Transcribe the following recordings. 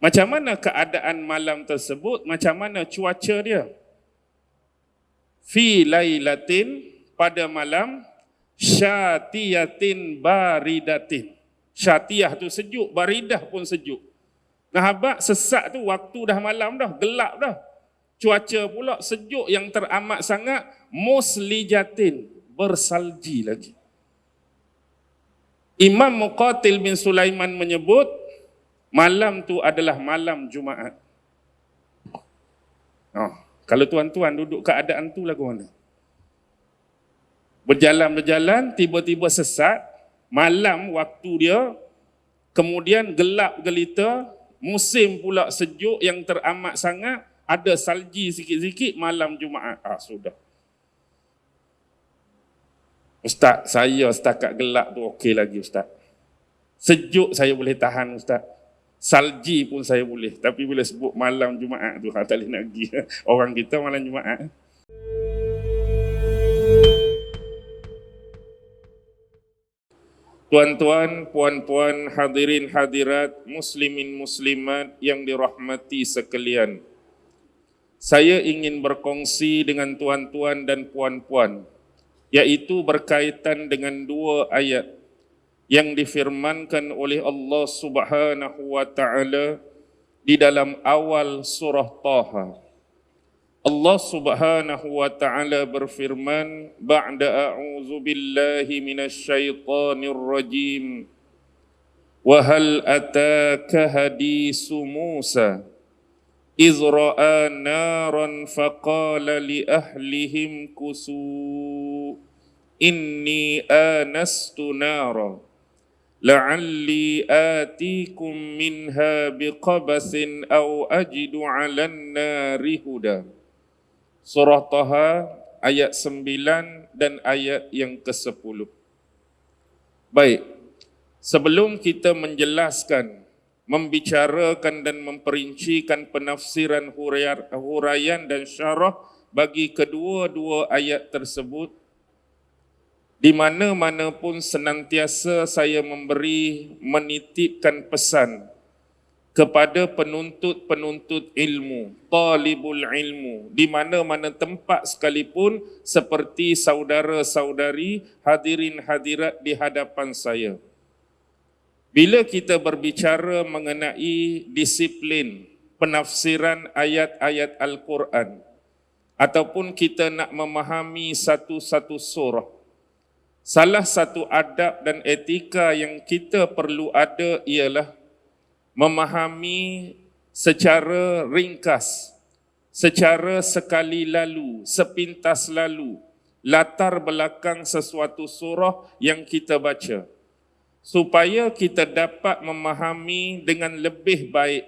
Macam mana keadaan malam tersebut? Macam mana cuaca dia? Fi lailatin, pada malam, syatiyatin baridatin. Syatiyah tu sejuk, baridah pun sejuk. Nah, habaq sesak tu waktu dah malam dah, gelap dah. Cuaca pula sejuk yang teramat sangat, muslijatin, bersalji lagi. Imam Muqatil bin Sulaiman menyebut, malam tu adalah malam Jumaat. Kalau tuan-tuan duduk keadaan tu lagu mana? Berjalan-berjalan, tiba-tiba sesat, malam waktu dia, kemudian gelap gelita, musim pula sejuk yang teramat sangat, ada salji sikit-sikit, malam Jumaat. Sudah. Ustaz, saya setakat gelap tu okey lagi Ustaz. Sejuk saya boleh tahan Ustaz. Salji pun saya boleh. Tapi bila sebut malam Jumaat tu, tak boleh nak pergi. Orang kita malam Jumaat. Tuan-tuan, puan-puan, hadirin hadirat, muslimin muslimat yang dirahmati sekalian. Saya ingin berkongsi dengan tuan-tuan dan puan-puan, yaitu berkaitan dengan dua ayat yang difirmankan oleh Allah Subhanahu wa taala di dalam awal surah Taha. Allah Subhanahu wa taala berfirman, ba'da a'udzu billahi minasyaitonir rajim. Wa hal ataka hadisu Musa إذ رأى نارا فقال لأهلهم كثوا إني آنست نارا لعلي آتيكم منها بقبس أو أجد على النار هدى. Surah Taha ayat 9 dan ayat yang ke-10. Baik, sebelum kita menjelaskan, membicarakan dan memperincikan penafsiran huraian dan syarah bagi kedua-dua ayat tersebut, di mana-mana pun senantiasa saya menitipkan pesan kepada penuntut-penuntut ilmu, talibul ilmu, di mana-mana tempat sekalipun, seperti saudara-saudari hadirin hadirat di hadapan saya. Bila kita berbicara mengenai disiplin penafsiran ayat-ayat Al-Quran, ataupun kita nak memahami satu-satu surah, salah satu adab dan etika yang kita perlu ada ialah memahami secara ringkas, secara sekali lalu, sepintas lalu, latar belakang sesuatu surah yang kita baca, supaya kita dapat memahami dengan lebih baik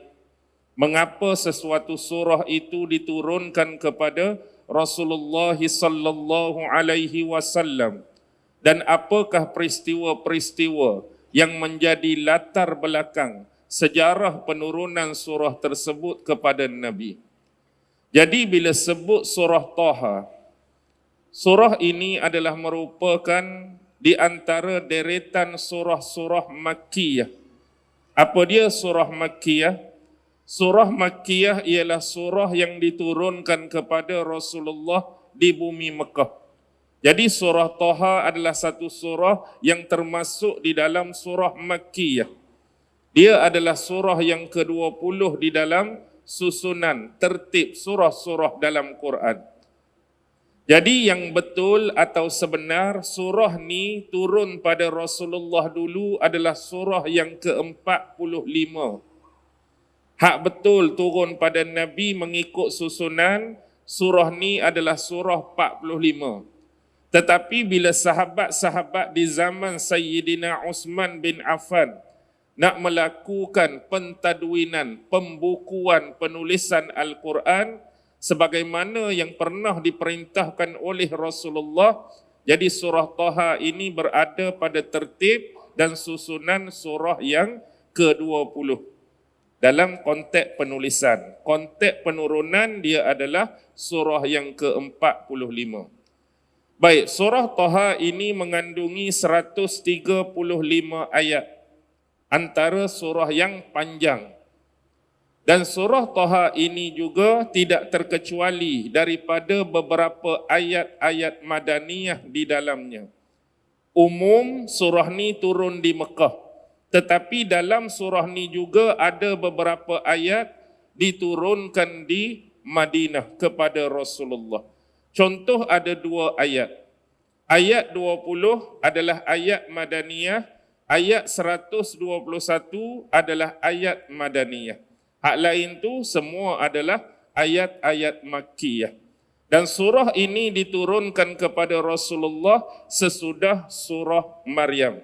mengapa sesuatu surah itu diturunkan kepada Rasulullah sallallahu alaihi wasallam dan apakah peristiwa-peristiwa yang menjadi latar belakang sejarah penurunan surah tersebut kepada Nabi. Jadi bila sebut surah Taha, surah ini adalah merupakan di antara deretan surah-surah Makkiyah. Apa dia surah Makkiyah? Surah Makkiyah ialah surah yang diturunkan kepada Rasulullah di bumi Mekah. Jadi surah Taha adalah satu surah yang termasuk di dalam surah Makkiyah. Dia adalah surah yang ke-20 di dalam susunan tertib surah-surah dalam Quran. Jadi yang betul atau sebenar, surah ni turun pada Rasulullah dulu adalah surah yang ke-45. Hak betul turun pada Nabi mengikut susunan, surah ni adalah surah 45. Tetapi bila sahabat-sahabat di zaman Sayyidina Uthman bin Affan nak melakukan pentadwinan, pembukuan penulisan Al-Quran, sebagaimana yang pernah diperintahkan oleh Rasulullah, jadi surah Taha ini berada pada tertib dan susunan surah yang ke-20 dalam konteks penulisan. Konteks penurunan dia adalah surah yang ke-45. Baik, surah Taha ini mengandungi 135 ayat, antara surah yang panjang. Dan surah Taha ini juga tidak terkecuali daripada beberapa ayat-ayat madaniyah di dalamnya. Umum surah ni turun di Mekah, tetapi dalam surah ni juga ada beberapa ayat diturunkan di Madinah kepada Rasulullah. Contoh ada 2 ayat. Ayat 20 adalah ayat madaniyah, ayat 121 adalah ayat madaniyah. Hak lain tu semua adalah ayat-ayat Makkiyah. Dan surah ini diturunkan kepada Rasulullah sesudah surah Maryam.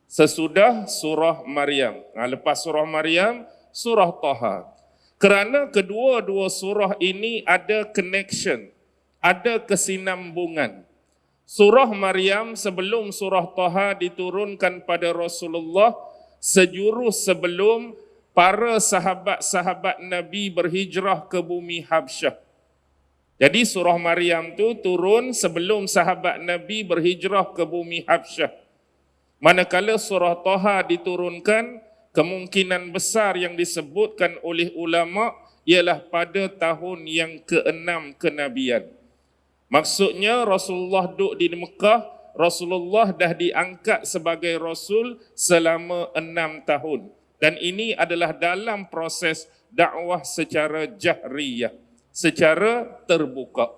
Sesudah surah Maryam. Lepas surah Maryam, surah Taha. Kerana kedua-dua surah ini ada connection, ada kesinambungan. Surah Maryam sebelum surah Taha diturunkan pada Rasulullah sejurus sebelum para sahabat-sahabat Nabi berhijrah ke bumi Habsyah. Jadi surah Maryam tu turun sebelum sahabat Nabi berhijrah ke bumi Habsyah. Manakala surah Taha diturunkan, kemungkinan besar yang disebutkan oleh ulama ialah pada tahun yang ke-6 kenabian. Maksudnya Rasulullah duduk di Mekah, Rasulullah dah diangkat sebagai Rasul selama 6 tahun. Dan ini adalah dalam proses dakwah secara jahriyah, secara terbuka.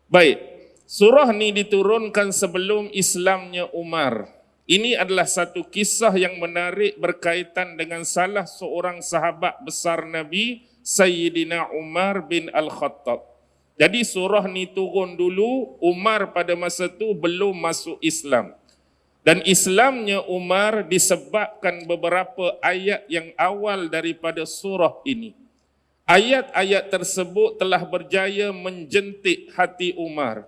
Baik, surah ni diturunkan sebelum Islamnya Umar. Ini adalah satu kisah yang menarik berkaitan dengan salah seorang sahabat besar Nabi, Sayyidina Umar bin Al-Khattab. Jadi surah ni turun dulu, Umar pada masa tu belum masuk Islam. Dan Islamnya Umar disebabkan beberapa ayat yang awal daripada surah ini. Ayat-ayat tersebut telah berjaya menjentik hati Umar,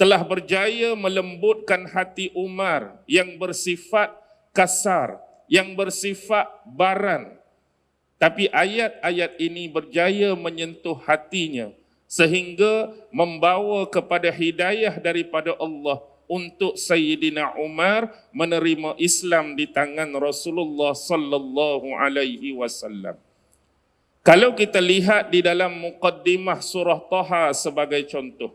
telah berjaya melembutkan hati Umar yang bersifat kasar, yang bersifat baran. Tapi ayat-ayat ini berjaya menyentuh hatinya sehingga membawa kepada hidayah daripada Allah untuk Sayyidina Umar menerima Islam di tangan Rasulullah sallallahu alaihi wasallam. Kalau kita lihat di dalam muqaddimah surah Taha sebagai contoh,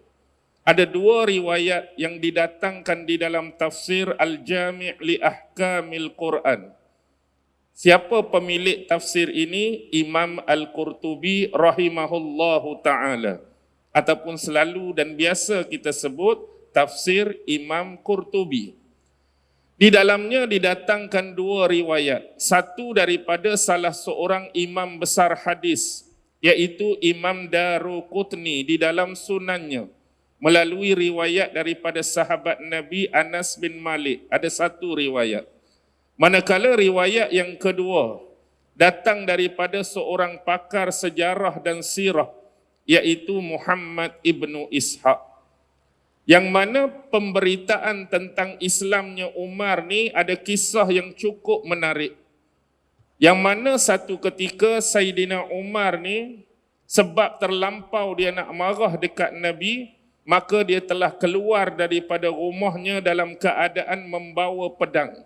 ada 2 riwayat yang didatangkan di dalam tafsir Al-Jami' li Ahkamil Quran. Siapa pemilik tafsir ini? Imam Al-Qurtubi rahimahullahu ta'ala. Ataupun selalu dan biasa kita sebut tafsir Imam Qurtubi. Di dalamnya didatangkan 2 riwayat. Satu daripada salah seorang imam besar hadis, iaitu Imam Daruqutni di dalam sunannya, melalui riwayat daripada sahabat Nabi Anas bin Malik. Ada 1 riwayat. Manakala riwayat yang kedua datang daripada seorang pakar sejarah dan sirah, iaitu Muhammad ibnu Ishaq. Yang mana pemberitaan tentang Islamnya Umar ni ada kisah yang cukup menarik. Yang mana satu ketika Sayyidina Umar ni sebab terlampau dia nak marah dekat Nabi, maka dia telah keluar daripada rumahnya dalam keadaan membawa pedang.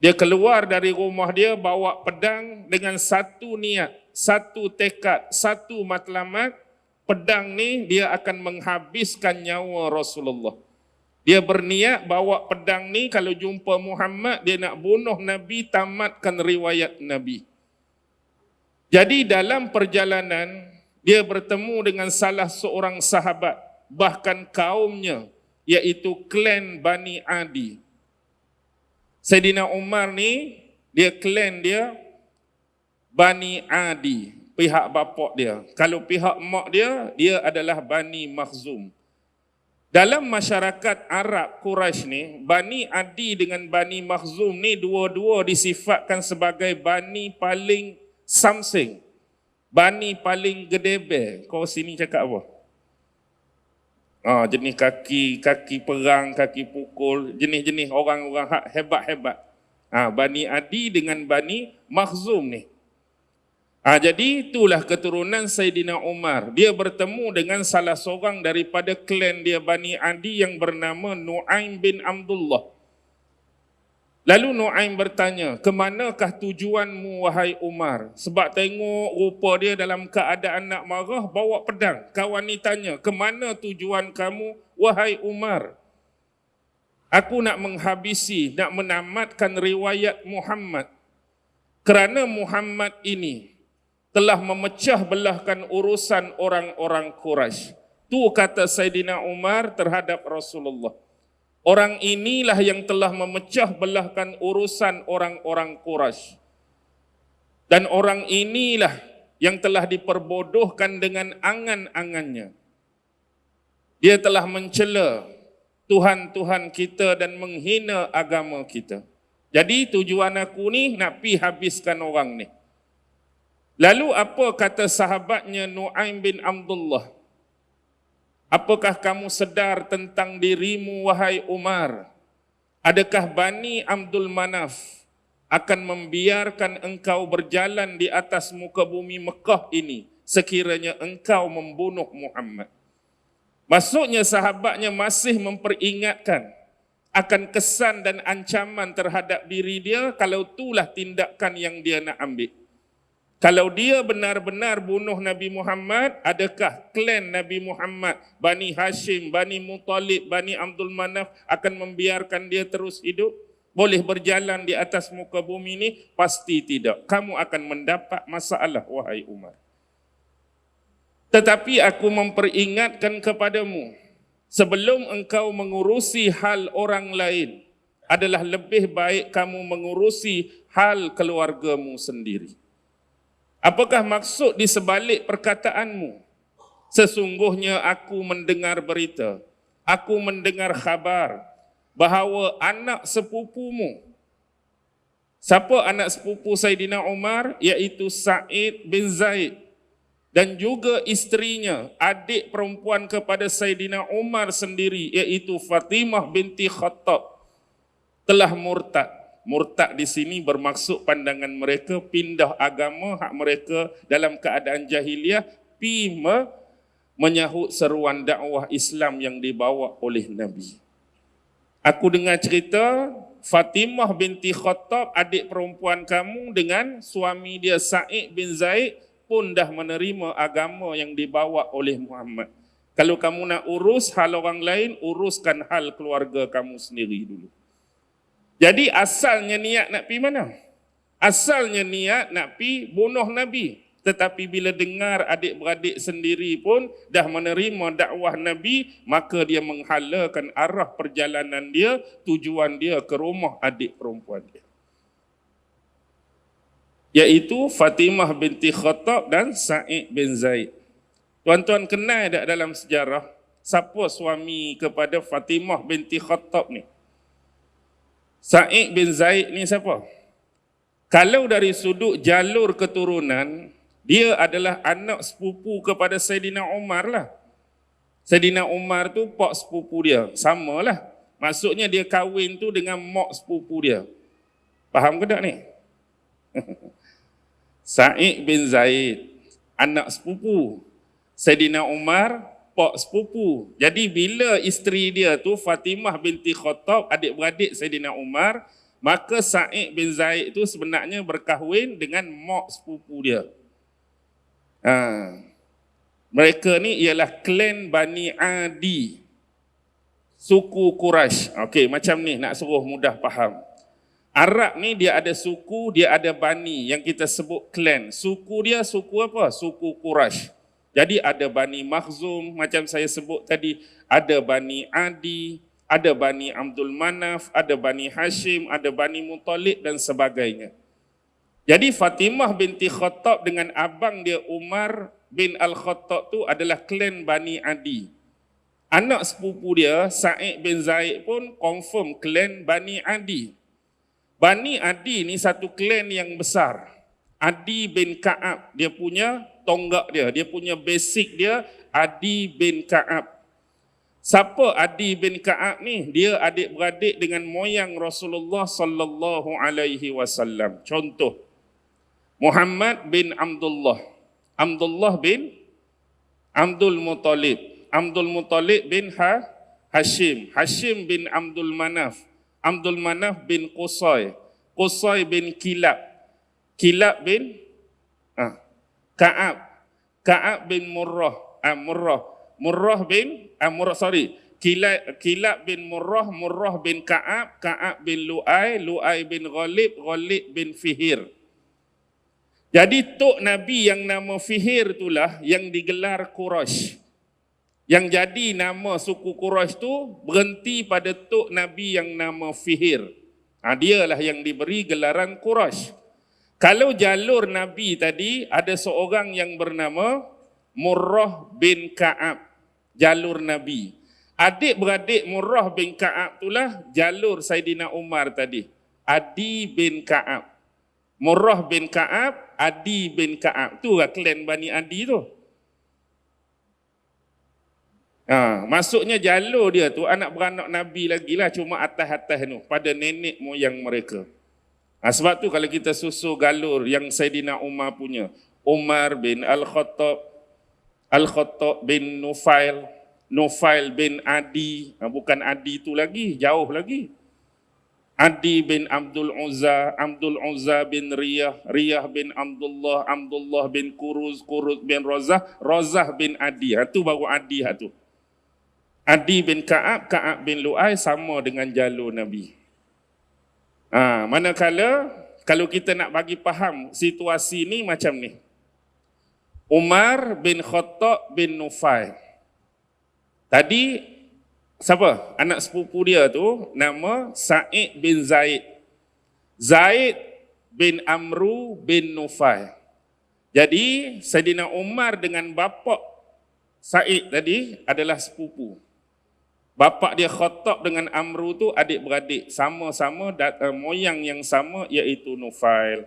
Dia keluar dari rumah dia bawa pedang dengan satu niat, satu tekad, satu matlamat. Pedang ni dia akan menghabiskan nyawa Rasulullah. Dia berniat bawa pedang ni kalau jumpa Muhammad, dia nak bunuh Nabi, tamatkan riwayat Nabi. Jadi dalam perjalanan, dia bertemu dengan salah seorang sahabat, bahkan kaumnya, iaitu klan Bani Adi. Sayyidina Umar ni, dia klan dia Bani Adi, pihak bapak dia. Kalau pihak mak dia, dia adalah Bani Makhzum. Dalam masyarakat Arab Quraisy ni, Bani Adi dengan Bani Makhzum ni dua-dua disifatkan sebagai Bani paling samsing, Bani paling gedebe. Kau sini cakap apa? Jenis kaki perang, kaki pukul, jenis-jenis orang-orang hebat-hebat. Bani Adi dengan Bani Makhzum ni. Jadi itulah keturunan Sayyidina Umar. Dia bertemu dengan salah seorang daripada klan dia Bani Adi yang bernama Nu'aim bin Abdullah. Lalu Nu'aim bertanya, ke manakah tujuanmu wahai Umar? Sebab tengok rupa dia dalam keadaan nak marah, bawa pedang. Kawan ni tanya, ke mana tujuan kamu wahai Umar? Aku nak menghabisi, nak menamatkan riwayat Muhammad. Kerana Muhammad ini telah memecah belahkan urusan orang-orang Quraisy. Tu kata Saidina Umar terhadap Rasulullah. Orang inilah yang telah memecah belahkan urusan orang-orang Quraisy. Dan orang inilah yang telah diperbodohkan dengan angan-angannya. Dia telah mencela Tuhan-Tuhan kita dan menghina agama kita. Jadi tujuan aku ni nak pi habiskan orang ni. Lalu apa kata sahabatnya Nu'aim bin Abdullah? Apakah kamu sedar tentang dirimu wahai Umar? Adakah Bani Abdul Manaf akan membiarkan engkau berjalan di atas muka bumi Mekah ini sekiranya engkau membunuh Muhammad? Maksudnya sahabatnya masih memperingatkan akan kesan dan ancaman terhadap diri dia kalau itulah tindakan yang dia nak ambil. Kalau dia benar-benar bunuh Nabi Muhammad, adakah klan Nabi Muhammad, Bani Hashim, Bani Muttalib, Bani Abdul Manaf akan membiarkan dia terus hidup? Boleh berjalan di atas muka bumi ini? Pasti tidak. Kamu akan mendapat masalah, wahai Umar. Tetapi aku memperingatkan kepadamu, sebelum engkau mengurusi hal orang lain, adalah lebih baik kamu mengurusi hal keluargamu sendiri. Apakah maksud di sebalik perkataanmu? Sesungguhnya aku mendengar berita, aku mendengar khabar bahawa anak sepupumu, siapa anak sepupu Saidina Umar? Iaitu Sa'id bin Zaid, dan juga isterinya, adik perempuan kepada Saidina Umar sendiri, iaitu Fatimah binti Khattab, telah murtad. Murtad di sini bermaksud pandangan mereka pindah agama hak mereka dalam keadaan jahiliah menyahut seruan dakwah Islam yang dibawa oleh Nabi. Aku dengar cerita Fatimah binti Khattab, adik perempuan kamu, dengan suami dia Sa'id bin Zaid pun dah menerima agama yang dibawa oleh Muhammad. Kalau kamu nak urus hal orang lain, uruskan hal keluarga kamu sendiri dulu. Jadi asalnya niat nak pi mana? Asalnya niat nak pi bunuh Nabi. Tetapi bila dengar adik-beradik sendiri pun dah menerima dakwah Nabi, maka dia menghalakan arah perjalanan dia, tujuan dia ke rumah adik perempuan dia, iaitu Fatimah binti Khattab dan Sa'id bin Zaid. Tuan-tuan kenal tak dalam sejarah siapa suami kepada Fatimah binti Khattab ni? Sa'id bin Zaid ni siapa? Kalau dari sudut jalur keturunan, dia adalah anak sepupu kepada Saidina Umar lah. Saidina Umar tu pak sepupu dia, samalah. Maksudnya dia kahwin tu dengan mak sepupu dia. Faham ke tak ni? Sa'id bin Zaid, anak sepupu Saidina Umar, pak sepupu. Jadi bila isteri dia tu Fatimah binti Khattab, adik-beradik Saidina Umar, maka Sa'id bin Zaid tu sebenarnya berkahwin dengan mak sepupu dia. Mereka ni ialah klan Bani Adi, suku Quraisy. Okey, macam ni nak suruh mudah faham. Arab ni dia ada suku, dia ada bani yang kita sebut klan. Suku dia suku apa? Suku Quraisy. Jadi ada Bani Makhzum, macam saya sebut tadi, ada Bani Adi, ada Bani Abdul Manaf, ada Bani Hashim, ada Bani Muttalib dan sebagainya. Jadi Fatimah binti Khattab dengan abang dia Umar bin Al-Khattab tu adalah klan Bani Adi. Anak sepupu dia Sa'id bin Zaid pun confirm klan Bani Adi. Bani Adi ni satu klan yang besar. Adi bin Ka'ab, dia punya tonggak dia punya basic dia Adi bin Ka'ab. Siapa Adi bin Ka'ab ni? Dia adik-beradik dengan moyang Rasulullah sallallahu alaihi wasallam. Contoh, Muhammad bin Abdullah, Abdullah bin Abdul Muttalib, Abdul Muttalib bin Hashim, Hashim bin Abdul Manaf, Abdul Manaf bin Qusay, Qusay bin Kilab, Kilab bin Ka'ab, Ka'ab bin Murrah, Murrah bin Kilab bin Murrah, Murrah bin Ka'ab, Ka'ab bin Lu'ay, Lu'ay bin Ghalib, Ghalib bin Fihir. Jadi tok Nabi yang nama Fihir itulah yang digelar Quraisy. Yang jadi nama suku Quraisy tu berhenti pada tok Nabi yang nama Fihir. Dialah yang diberi gelaran Quraisy. Kalau jalur Nabi tadi ada seorang yang bernama Murrah bin Ka'ab, jalur Nabi. Adik-beradik Murrah bin Ka'ab itulah jalur Saidina Umar tadi. Adi bin Ka'ab. Murrah bin Ka'ab, Adi bin Ka'ab. Itulah klan Bani Adi tu. Maksudnya jalur dia tu anak beranak Nabi lagi lah, cuma atas-atas tu pada nenek moyang mereka. Sebab tu kalau kita susul galur yang Saidina Umar punya, Umar bin Al-Khattab, Al-Khattab bin Nufail, Nufail bin Adi, bukan Adi tu lagi, jauh lagi. Adi bin Abdul Uzza, Abdul Uzza bin Riyah, Riyah bin Abdullah, Abdullah bin Kuruz, Kuruz bin Razah, Razah bin Adi. Itu baru Adi tu. Adi bin Ka'ab, Ka'ab bin Lu'ay sama dengan jalur Nabi. Manakala kalau kita nak bagi faham situasi ni macam ni. Umar bin Khattab bin Nufail. Tadi siapa? Anak sepupu dia tu nama Sa'id bin Zaid. Zaid bin Amru bin Nufail. Jadi Saidina Umar dengan bapa Sa'id tadi adalah sepupu. Bapa dia Khattab dengan Amru tu adik-beradik, sama-sama moyang yang sama iaitu Nufail.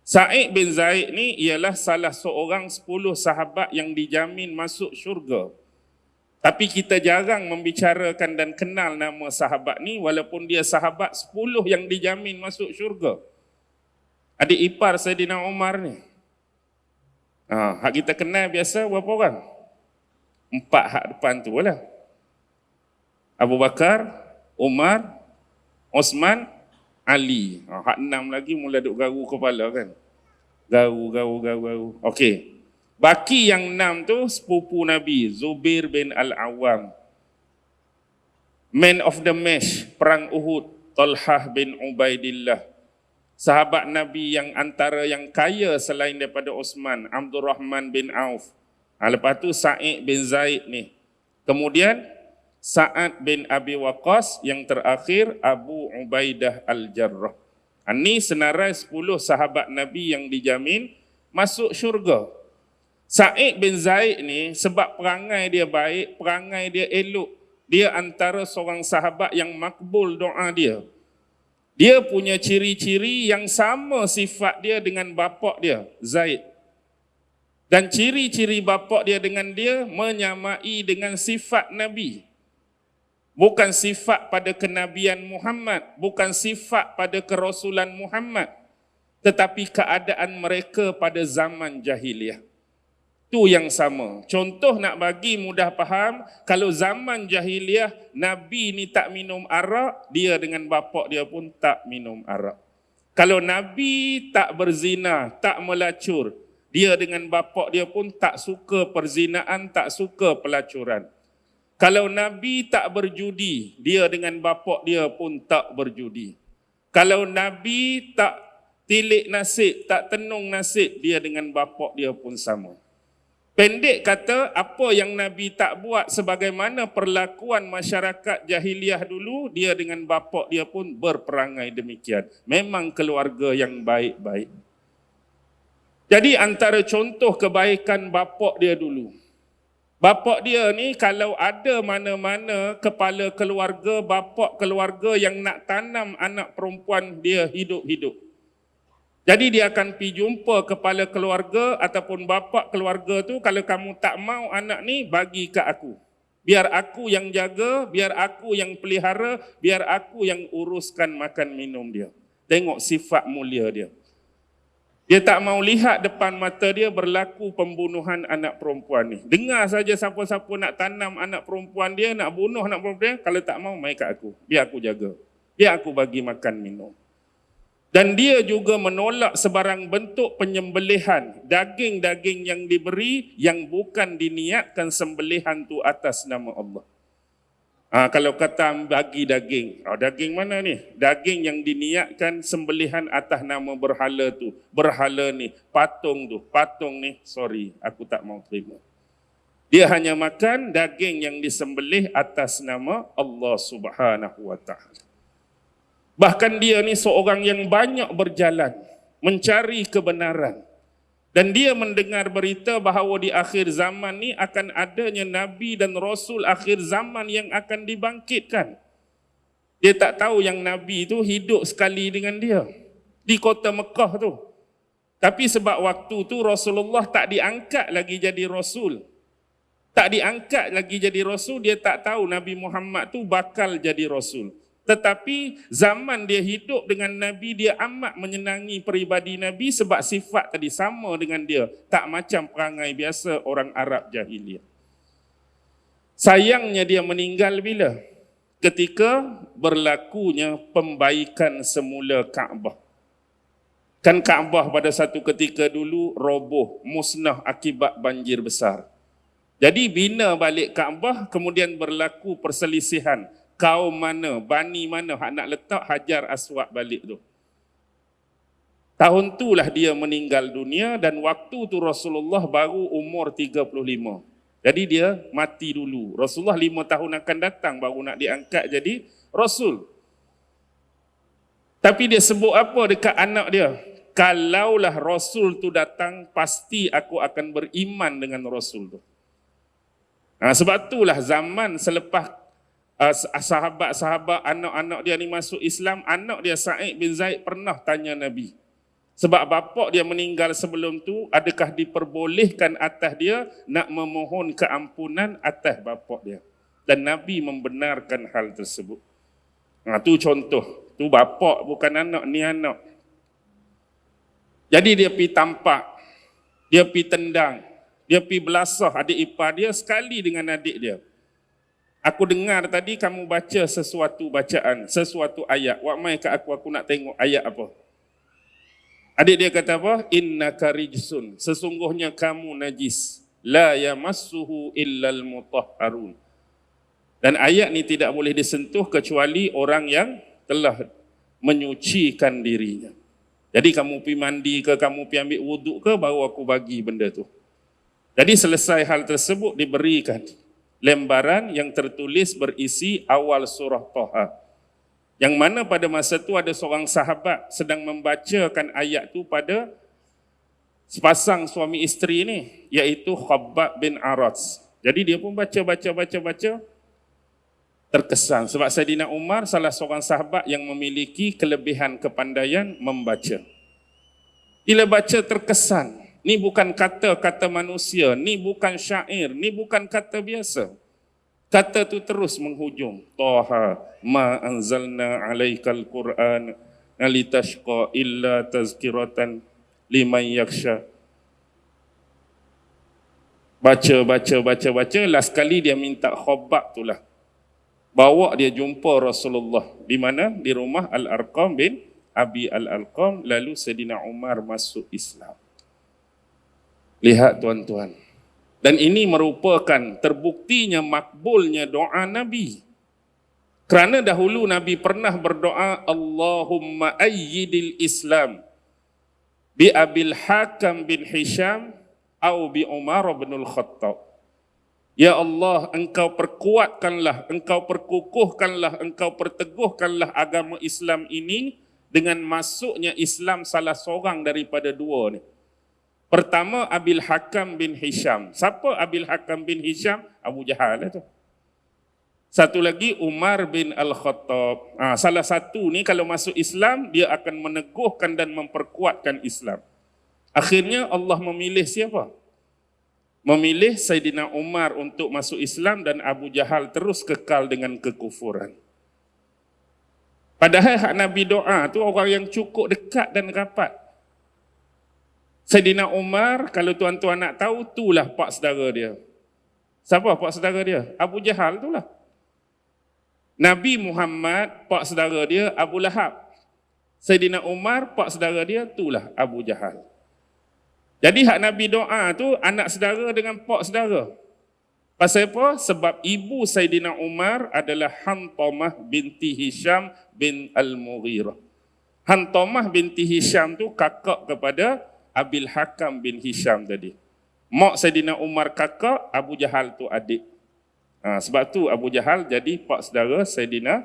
Sa'id bin Zaid ni ialah salah seorang 10 sahabat yang dijamin masuk syurga. Tapi kita jarang membicarakan dan kenal nama sahabat ni walaupun dia sahabat 10 yang dijamin masuk syurga. Adik ipar Saidina Umar ni. Hak kita kenal biasa berapa orang? 4 hak depan tu lah. Abu Bakar, Umar, Osman, Ali. Hak 6 lagi mula duk garu kepala kan. Garu. Okey. Baki yang 6 tu sepupu Nabi, Zubair bin Al-Awwam. Man of the match, perang Uhud, Talhah bin Ubaidillah. Sahabat Nabi yang antara yang kaya selain daripada Osman, Abdul Rahman bin Auf. Lepas tu Sa'id bin Zaid ni. Kemudian Sa'ad bin Abi Waqqas, yang terakhir Abu Ubaidah Al-Jarrah. Ini senarai 10 sahabat Nabi yang dijamin masuk syurga. Sa'id bin Zaid ni sebab perangai dia baik, perangai dia elok, dia antara seorang sahabat yang makbul doa dia. Dia punya ciri-ciri yang sama sifat dia dengan bapa dia, Zaid. Dan ciri-ciri bapa dia dengan dia menyamai dengan sifat Nabi. Bukan sifat pada kenabian Muhammad, bukan sifat pada kerasulan Muhammad, tetapi keadaan mereka pada zaman jahiliah. Itu yang sama. Contoh nak bagi mudah faham, kalau zaman jahiliah Nabi ni tak minum arak, dia dengan bapa dia pun tak minum arak. Kalau Nabi tak berzina, tak melacur, dia dengan bapa dia pun tak suka perzinaan, tak suka pelacuran. Kalau Nabi tak berjudi, dia dengan bapa dia pun tak berjudi. Kalau Nabi tak tilik nasib, tak tenung nasib, dia dengan bapa dia pun sama. Pendek kata, apa yang Nabi tak buat sebagaimana perlakuan masyarakat jahiliah dulu, dia dengan bapa dia pun berperangai demikian. Memang keluarga yang baik-baik. Jadi antara contoh kebaikan bapa dia dulu. Bapa dia ni kalau ada mana-mana kepala keluarga, bapa keluarga yang nak tanam anak perempuan dia hidup-hidup. Jadi dia akan pergi jumpa kepala keluarga ataupun bapa keluarga tu, kalau kamu tak mau anak ni, bagi ke aku. Biar aku yang jaga, biar aku yang pelihara, biar aku yang uruskan makan minum dia. Tengok sifat mulia dia. Dia tak mau lihat depan mata dia berlaku pembunuhan anak perempuan ni. Dengar saja siapa-siapa nak tanam anak perempuan dia, nak bunuh anak perempuan dia, kalau tak mau, mai kat aku. Biar aku jaga. Biar aku bagi makan minum. Dan dia juga menolak sebarang bentuk penyembelihan, daging-daging yang diberi yang bukan diniatkan sembelihan tu atas nama Allah. Kalau kata bagi daging, daging mana ni? Daging yang diniatkan sembelihan atas nama berhala tu. Berhala ni, patung ni, sorry, aku tak mau terima. Dia hanya makan daging yang disembelih atas nama Allah Subhanahu wa Ta'ala. Bahkan dia ni seorang yang banyak berjalan, mencari kebenaran. Dan dia mendengar berita bahawa di akhir zaman ni akan adanya Nabi dan Rasul akhir zaman yang akan dibangkitkan. Dia tak tahu yang Nabi itu hidup sekali dengan dia di kota Mekah tu. Tapi sebab waktu tu Rasulullah tak diangkat lagi jadi Rasul. Tak diangkat lagi jadi Rasul, dia tak tahu Nabi Muhammad tu bakal jadi Rasul. Tetapi zaman dia hidup dengan Nabi, dia amat menyenangi peribadi Nabi sebab sifat tadi sama dengan dia. Tak macam perangai biasa orang Arab jahiliah. Sayangnya dia meninggal bila? Ketika berlakunya pembaikan semula Kaabah. Kan Kaabah pada satu ketika dulu roboh, musnah akibat banjir besar. Jadi bina balik Kaabah, kemudian berlaku perselisihan. Kaum mana, Bani mana hak nak letak Hajar Aswad balik tu. Tahun tu lah dia meninggal dunia dan waktu tu Rasulullah baru umur 35. Jadi dia mati dulu. Rasulullah 5 tahun akan datang baru nak diangkat jadi Rasul. Tapi dia sebut apa dekat anak dia? Kalaulah Rasul tu datang, pasti aku akan beriman dengan Rasul tu. Sebab itulah zaman selepas sahabat-sahabat anak-anak dia ni masuk Islam, anak dia Sa'id bin Zaid pernah tanya Nabi. Sebab bapak dia meninggal sebelum tu, adakah diperbolehkan atas dia nak memohon keampunan atas bapak dia? Dan Nabi membenarkan hal tersebut. Tu contoh. Tu bapak bukan anak, ni anak. Jadi dia pergi tampak, dia pergi tendang, dia pergi belasah adik ipar dia sekali dengan adik dia. Aku dengar tadi kamu baca sesuatu bacaan, sesuatu ayat. Wak mai kat aku nak tengok ayat apa. Adik dia kata apa? Innaka rijsun. Sesungguhnya kamu najis. La yamassuhu illal mutahharun. Dan ayat ni tidak boleh disentuh kecuali orang yang telah menyucikan dirinya. Jadi kamu pergi mandi ke, kamu pergi ambil wuduk ke, baru aku bagi benda tu. Jadi selesai hal tersebut diberikan lembaran yang tertulis berisi awal surah Taha. Yang mana pada masa itu ada seorang sahabat sedang membacakan ayat tu pada sepasang suami isteri ni, iaitu Khabbab bin Arats. Jadi dia pun baca, terkesan. Sebab Saidina Umar salah seorang sahabat yang memiliki kelebihan kepandaian membaca. Bila baca terkesan. Ni bukan kata-kata manusia, ni bukan syair, ni bukan kata biasa. Kata tu terus menghujung. Taha ma anzalna alaikal Qur'an litashqa illa tazkiratan liman yakhsha. Baca, last kali dia minta Khabbab tu lah. Bawa dia jumpa Rasulullah. Di mana? Di rumah Al-Arqam bin Abi Al-Arqam. Lalu Saidina Umar masuk Islam. Lihat tuan-tuan. Dan ini merupakan terbuktinya makbulnya doa Nabi. Kerana dahulu Nabi pernah berdoa, Allahumma ayyidil Islam bi Abil Hakam bin Hisham atau bi Umar bin Al-Khattab. Ya Allah, engkau perkuatkanlah, engkau perkukuhkanlah, engkau perteguhkanlah agama Islam ini dengan masuknya Islam salah seorang daripada dua ni. Pertama, Abil Hakam bin Hisham. Siapa Abil Hakam bin Hisham? Abu Jahal itu. Satu lagi, Umar bin Al-Khattab. Salah satu ni kalau masuk Islam, dia akan meneguhkan dan memperkuatkan Islam. Akhirnya Allah memilih siapa? Memilih Saidina Umar untuk masuk Islam dan Abu Jahal terus kekal dengan kekufuran. Padahal hak Nabi doa tu orang yang cukup dekat dan rapat. Saidina Umar, kalau tuan-tuan nak tahu, itulah pak saudara dia. Siapa pak saudara dia? Abu Jahal itulah. Nabi Muhammad, pak saudara dia Abu Lahab. Saidina Umar, pak saudara dia itulah Abu Jahal. Jadi hak Nabi doa tu anak saudara dengan pak saudara. Pasal apa? Sebab ibu Saidina Umar adalah Hantamah binti Hisham bin Al-Mughirah. Hantamah binti Hisham tu kakak kepada Abil Hakam bin Hisham tadi. Mak Saidina Umar kakak, Abu Jahal tu adik. Sebab tu Abu Jahal jadi pak saudara Saidina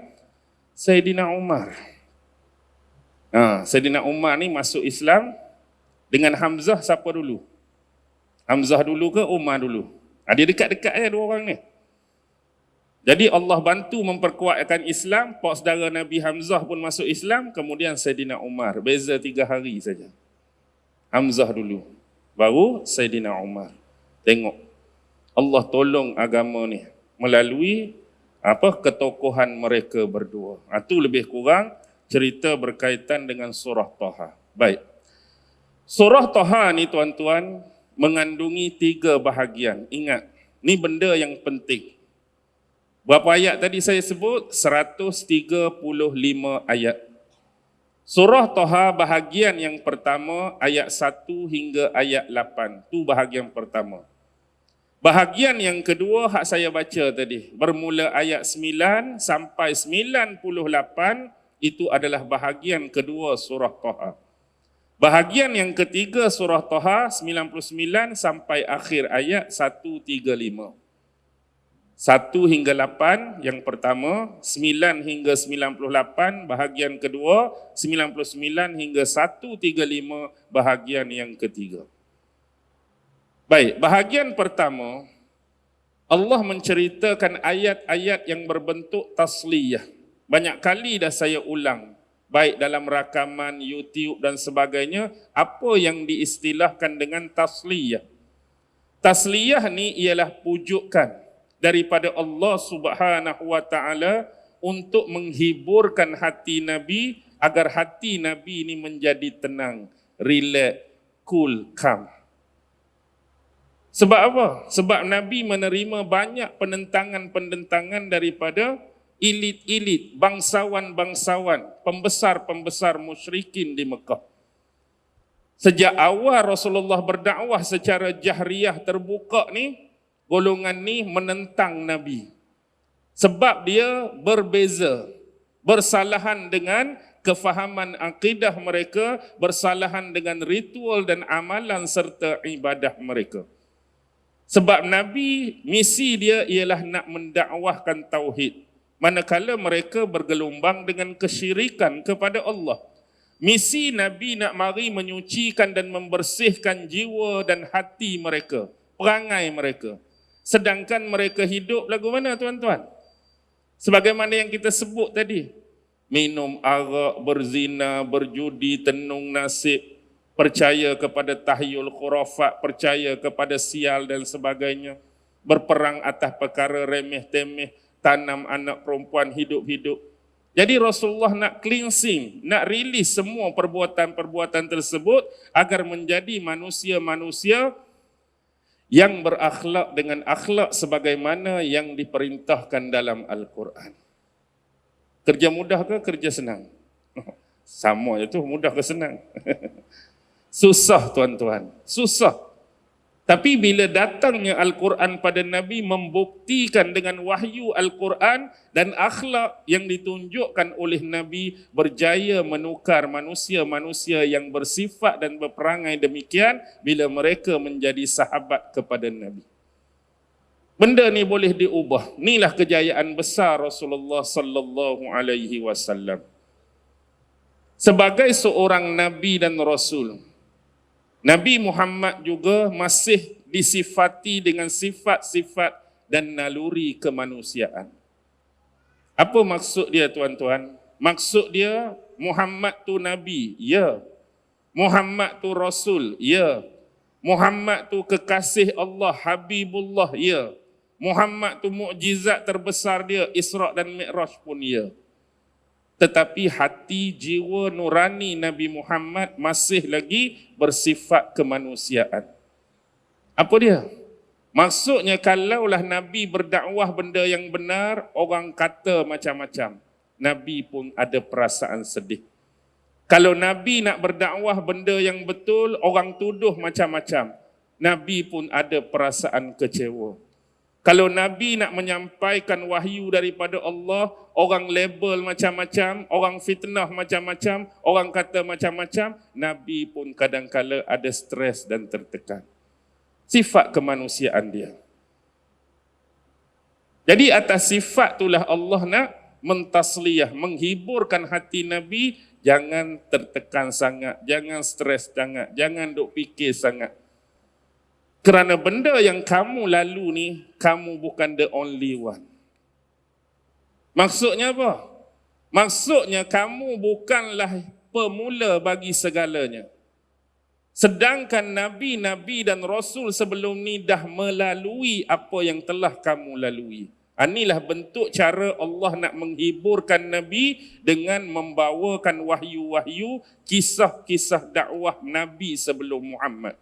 Umar. Saidina Umar ni masuk Islam dengan Hamzah siapa dulu? Hamzah dulu ke Umar dulu? Dia dekat-dekat dua orang ni. Jadi Allah bantu memperkuatkan Islam, pak saudara Nabi Hamzah pun masuk Islam, kemudian Saidina Umar. Beza 3 hari saja. Hamzah dulu, baru Saidina Umar. Tengok, Allah tolong agama ni melalui ketokohan mereka berdua. Itu lebih kurang cerita berkaitan dengan surah Taha. Baik. Surah Taha ni tuan-tuan mengandungi 3 bahagian. Ingat, ni benda yang penting. Berapa ayat tadi saya sebut? 135 ayat. Surah Taha bahagian yang pertama ayat 1 hingga ayat 8. Itu bahagian pertama. Bahagian yang kedua hak saya baca tadi, bermula ayat 9 sampai 98, itu adalah bahagian kedua surah Taha. Bahagian yang ketiga surah Taha 99 sampai akhir ayat 135. 1 hingga 8 yang pertama, 9 hingga 98 bahagian kedua, 99 hingga 135 bahagian yang ketiga. Baik, bahagian pertama, Allah menceritakan ayat-ayat yang berbentuk tasliyah. Banyak kali dah saya ulang, baik dalam rakaman, YouTube dan sebagainya, apa yang diistilahkan dengan tasliyah. Tasliyah ni ialah pujukan daripada Allah Subhanahu wa taala untuk menghiburkan hati Nabi agar hati Nabi ini menjadi tenang, relax, cool, calm. Sebab apa? Sebab Nabi menerima banyak penentangan-penentangan daripada elit-elit, bangsawan-bangsawan, pembesar-pembesar musyrikin di Mekah. Sejak awal Rasulullah berdakwah secara jahriyah terbuka ni, golongan ni menentang Nabi. Sebab dia berbeza, bersalahan dengan kefahaman akidah mereka, bersalahan dengan ritual dan amalan serta ibadah mereka. Sebab Nabi, misi dia ialah nak mendakwahkan tauhid, manakala mereka bergelombang dengan kesyirikan kepada Allah. Misi Nabi nak mari menyucikan dan membersihkan jiwa dan hati mereka, perangai mereka. Sedangkan mereka hidup lagu mana tuan-tuan? Sebagaimana yang kita sebut tadi, minum arak, berzina, berjudi, tenung nasib, percaya kepada tahyul khurafat, percaya kepada sial dan sebagainya, berperang atas perkara remeh-temeh, tanam anak perempuan hidup-hidup. Jadi Rasulullah nak cleansing, nak release semua perbuatan-perbuatan tersebut agar menjadi manusia-manusia yang berakhlak dengan akhlak sebagaimana yang diperintahkan dalam Al-Quran. Kerja mudah ke kerja senang? Sama je tu, mudah ke senang? Susah tuan-tuan, susah. Tapi bila datangnya Al-Quran pada Nabi membuktikan dengan wahyu Al-Quran dan akhlak yang ditunjukkan oleh Nabi berjaya menukar manusia-manusia yang bersifat dan berperangai demikian bila mereka menjadi sahabat kepada Nabi. Benda ni boleh diubah. Inilah kejayaan besar Rasulullah sallallahu alaihi wasallam. Sebagai seorang nabi dan rasul, Nabi Muhammad juga masih disifati dengan sifat-sifat dan naluri kemanusiaan. Apa maksud dia tuan-tuan? Maksud dia Muhammad tu Nabi, ya. Muhammad tu Rasul, ya. Muhammad tu kekasih Allah, Habibullah, ya. Muhammad tu mukjizat terbesar dia, Isra' dan Mi'raj pun, ya. Tetapi hati jiwa nurani Nabi Muhammad masih lagi bersifat kemanusiaan. Apa dia? Maksudnya kalaulah Nabi berdakwah benda yang benar, orang kata macam-macam. Nabi pun ada perasaan sedih. Kalau Nabi nak berdakwah benda yang betul, orang tuduh macam-macam. Nabi pun ada perasaan kecewa. Kalau Nabi nak menyampaikan wahyu daripada Allah, orang label macam-macam, orang fitnah macam-macam, orang kata macam-macam, Nabi pun kadang-kala ada stres dan tertekan. Sifat kemanusiaan dia. Jadi atas sifat itulah Allah nak mentasliyah, menghiburkan hati Nabi, jangan tertekan sangat, jangan stres sangat, jangan duk fikir sangat. Kerana benda yang kamu lalu ni, kamu bukan the only one. Maksudnya apa? Maksudnya kamu bukanlah pemula bagi segalanya. Sedangkan Nabi-Nabi dan Rasul sebelum ni dah melalui apa yang telah kamu lalui. Inilah bentuk cara Allah nak menghiburkan Nabi dengan membawakan wahyu-wahyu, kisah-kisah dakwah Nabi sebelum Muhammad.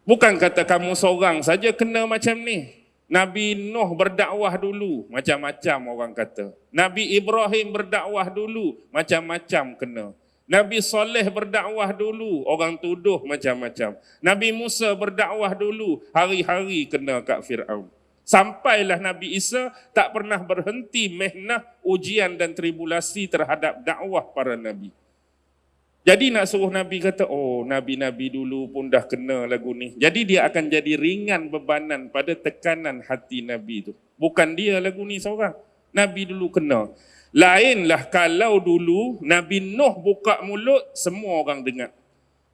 Bukan kata kamu seorang saja kena macam ni. Nabi Nuh berdakwah dulu, macam-macam orang kata. Nabi Ibrahim berdakwah dulu, macam-macam kena. Nabi Saleh berdakwah dulu, orang tuduh macam-macam. Nabi Musa berdakwah dulu, hari-hari kena kat Fir'aun. Sampailah Nabi Isa tak pernah berhenti mehnah, ujian dan tribulasi terhadap dakwah para Nabi. Jadi nak suruh Nabi kata, oh Nabi-Nabi dulu pun dah kena lagu ni. Jadi dia akan jadi ringan bebanan pada tekanan hati Nabi tu. Bukan dia lagu ni seorang. Nabi dulu kena. Lainlah kalau dulu Nabi Nuh buka mulut, semua orang dengar.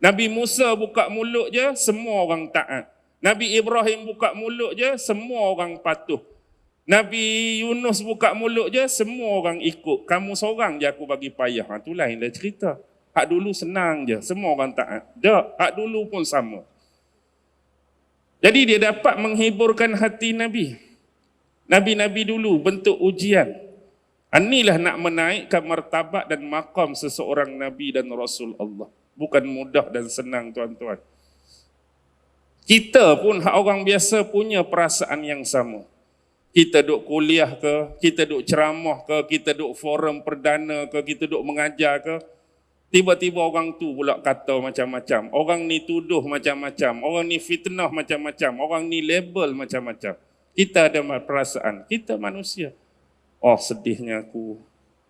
Nabi Musa buka mulut je, semua orang taat. Nabi Ibrahim buka mulut je, semua orang patuh. Nabi Yunus buka mulut je, semua orang ikut. Kamu seorang je aku bagi payah. Itu lainlah cerita. Hak dulu senang je, semua orang taat. Tak, hak dulu pun sama. Jadi dia dapat menghiburkan hati Nabi. Nabi-Nabi dulu bentuk ujian. Inilah nak menaikkan martabat dan maqam seseorang Nabi dan Rasul Allah. Bukan mudah dan senang tuan-tuan. Kita pun hak orang biasa punya perasaan yang sama. Kita duk kuliah ke, kita duk ceramah ke, kita duk forum perdana ke, kita duk mengajar ke. Tiba-tiba orang tu pula kata macam-macam. Orang ni tuduh macam-macam. Orang ni fitnah macam-macam. Orang ni label macam-macam. Kita ada perasaan. Kita manusia. Oh sedihnya aku.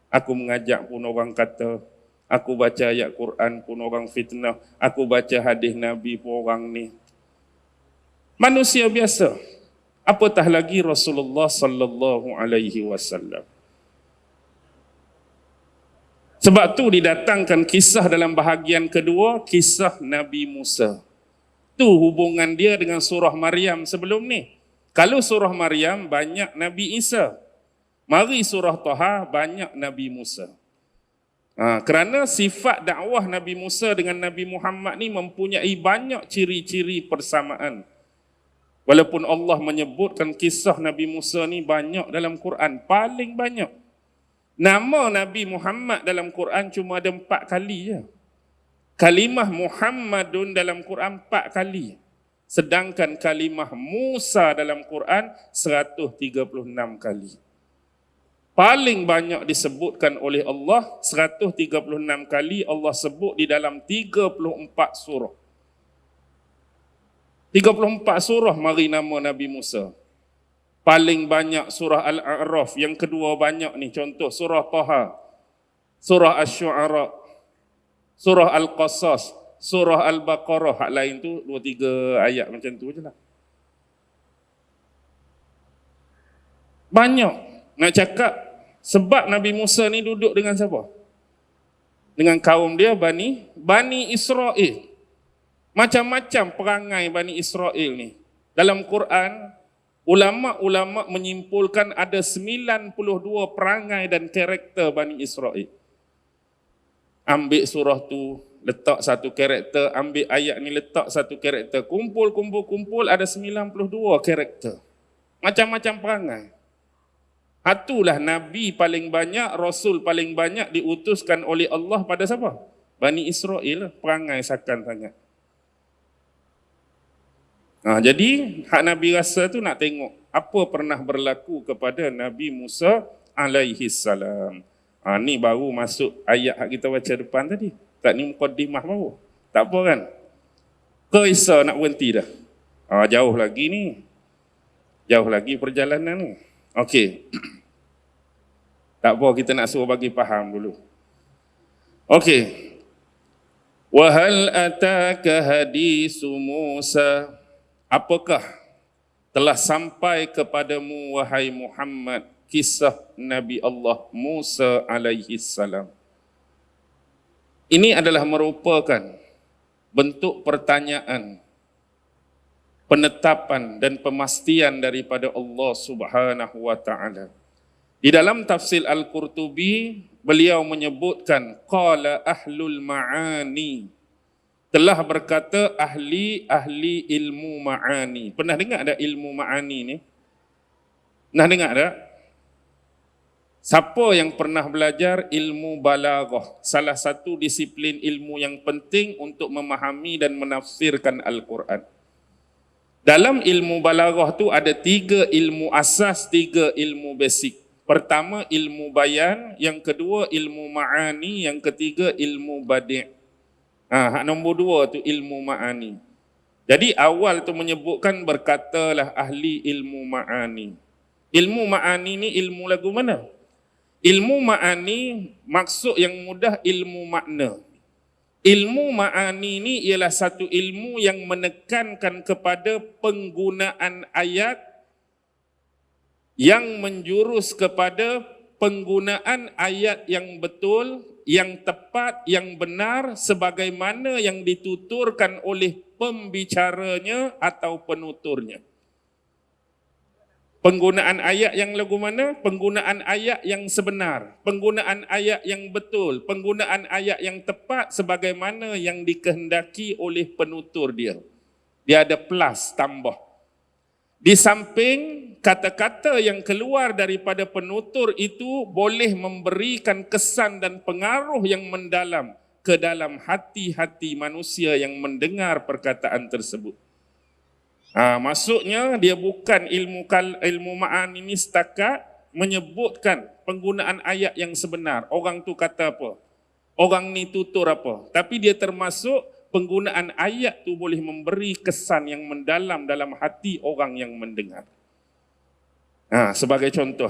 Aku mengajak pun orang kata. Aku baca ayat Quran pun orang fitnah. Aku baca hadis Nabi pun orang ni. Manusia biasa. Apatah lagi Rasulullah sallallahu alaihi wasallam. Sebab tu didatangkan kisah dalam bahagian kedua, kisah Nabi Musa. Tu hubungan dia dengan surah Maryam sebelum ni. Kalau surah Maryam banyak Nabi Isa. Mari surah Taha banyak Nabi Musa. Kerana sifat dakwah Nabi Musa dengan Nabi Muhammad ni mempunyai banyak ciri-ciri persamaan. Walaupun Allah menyebutkan kisah Nabi Musa ni banyak dalam Quran, paling banyak. Nama Nabi Muhammad dalam Quran cuma ada 4 kali je. Kalimah Muhammadun dalam Quran 4 kali. Sedangkan kalimah Musa dalam Quran 136 kali. Paling banyak disebutkan oleh Allah, 136 kali Allah sebut di dalam 34 surah. 34 surah mari nama Nabi Musa. Paling banyak surah Al-A'raf, yang kedua banyak ni, contoh surah Taha, surah Asy-Syu'ara, surah Al-Qasas, surah Al-Baqarah, hak lain tu 2-3 ayat macam tu je lah. Banyak nak cakap sebab Nabi Musa ni duduk dengan siapa? Dengan kaum dia Bani Israel. Macam-macam perangai Bani Israel ni. Dalam Quran, ulama-ulama menyimpulkan ada 92 perangai dan karakter Bani Israel. Ambil surah tu, letak satu karakter, ambil ayat ni letak satu karakter. Kumpul ada 92 karakter. Macam-macam perangai. Itulah Nabi paling banyak, Rasul paling banyak diutuskan oleh Allah pada siapa? Bani Israel, perangai sakan sangat. Jadi hak Nabi rasa tu nak tengok apa pernah berlaku kepada Nabi Musa alaihi salam. Ni baru masuk ayat hak kita baca depan tadi. Tak ni mukaddimah baru. Tak apa kan? Kisah nak berhenti dah. Jauh lagi ni. Jauh lagi perjalanan ni. Okey. Tak apa, kita nak suruh bagi faham dulu. Okey. Wa hal ataka hadisu Musa? Apakah telah sampai kepadamu wahai Muhammad kisah Nabi Allah Musa alaihi salam? Ini adalah merupakan bentuk pertanyaan, penetapan dan pemastian daripada Allah Subhanahu wa taala. Di dalam tafsir Al-Qurtubi, beliau menyebutkan qala ahlul ma'ani, telah berkata ahli ilmu ma'ani. Pernah dengar ada ilmu ma'ani ni? Pernah dengar tak? Siapa yang pernah belajar ilmu balaghah, salah satu disiplin ilmu yang penting untuk memahami dan menafsirkan Al-Quran. Dalam ilmu balaghah tu ada 3 ilmu asas, 3 ilmu basic. Pertama ilmu bayan, yang kedua ilmu ma'ani, yang ketiga ilmu badi'. Hak nombor 2 tu ilmu ma'ani. Jadi awal tu menyebutkan berkatalah ahli ilmu ma'ani. Ilmu ma'ani ni ilmu lagu mana? Ilmu ma'ani maksud yang mudah ilmu makna. Ilmu ma'ani ni ialah satu ilmu yang menekankan kepada penggunaan ayat yang menjurus kepada penggunaan ayat yang betul, yang tepat, yang benar sebagaimana yang dituturkan oleh pembicaranya atau penuturnya. Penggunaan ayat yang lagu mana? Penggunaan ayat yang sebenar, penggunaan ayat yang betul, penggunaan ayat yang tepat sebagaimana yang dikehendaki oleh penutur dia. Dia ada plus, tambah. Di samping kata-kata yang keluar daripada penutur itu boleh memberikan kesan dan pengaruh yang mendalam ke dalam hati-hati manusia yang mendengar perkataan tersebut. Maksudnya dia bukan ilmu ma'ani ini setakat menyebutkan penggunaan ayat yang sebenar. Orang tu kata apa? Orang ni tutur apa? Tapi dia termasuk penggunaan ayat tu boleh memberi kesan yang mendalam dalam hati orang yang mendengar. Sebagai contoh,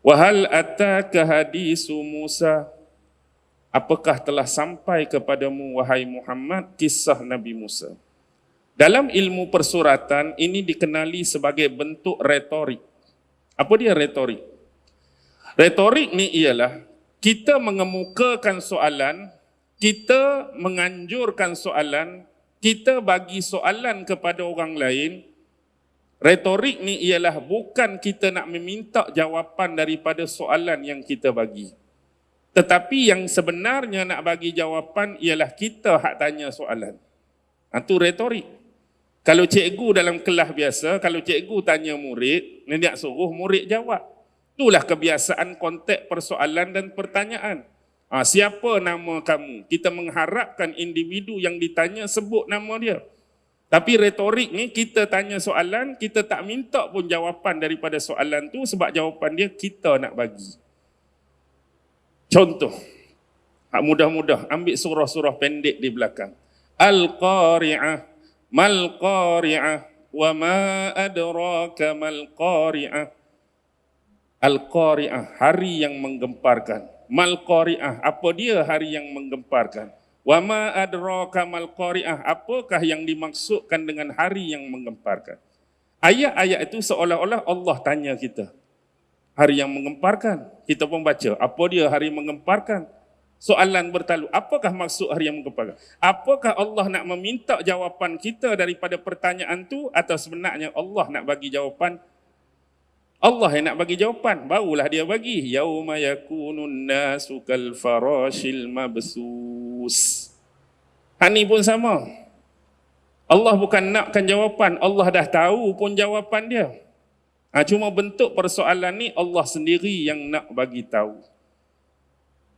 wa hal ataka hadisu Musa? Apakah telah sampai kepadamu wahai Muhammad kisah Nabi Musa? Dalam ilmu persuratan ini dikenali sebagai bentuk retorik. Apa dia retorik? Retorik ni ialah kita mengemukakan soalan, kita menganjurkan soalan, kita bagi soalan kepada orang lain. Retorik ni ialah bukan kita nak meminta jawapan daripada soalan yang kita bagi. Tetapi yang sebenarnya nak bagi jawapan ialah kita hak tanya soalan. Itu retorik. Kalau cikgu dalam kelas biasa, kalau cikgu tanya murid, dia nak suruh murid jawab. Itulah kebiasaan konteks persoalan dan pertanyaan. Siapa nama kamu? Kita mengharapkan individu yang ditanya sebut nama dia. Tapi retorik ni kita tanya soalan, kita tak minta pun jawapan daripada soalan tu sebab jawapan dia kita nak bagi. Contoh, mudah-mudah ambil surah-surah pendek di belakang. Al-Qari'ah. Mal qari'ah wa ma adraka mal qari'ah. Al-Qari'ah, hari yang menggemparkan. Mal qari'ah, apa dia hari yang menggemparkan? Wa ma adraka mal qari'ah, apakah yang dimaksudkan dengan hari yang menggemparkan? Ayat-ayat itu seolah-olah Allah tanya kita. Hari yang menggemparkan, kita pun baca, apa dia hari menggemparkan? Soalan bertalu, apakah maksud hari yang menggemparkan? Apakah Allah nak meminta jawapan kita daripada pertanyaan tu atau sebenarnya Allah nak bagi jawapan? Allah yang nak bagi jawapan, barulah dia bagi. Yauma yakunun nasu kal farashil mabsus. Ini pun sama. Allah bukan nakkan jawapan, Allah dah tahu pun jawapan dia. Cuma bentuk persoalan ni Allah sendiri yang nak bagi tahu.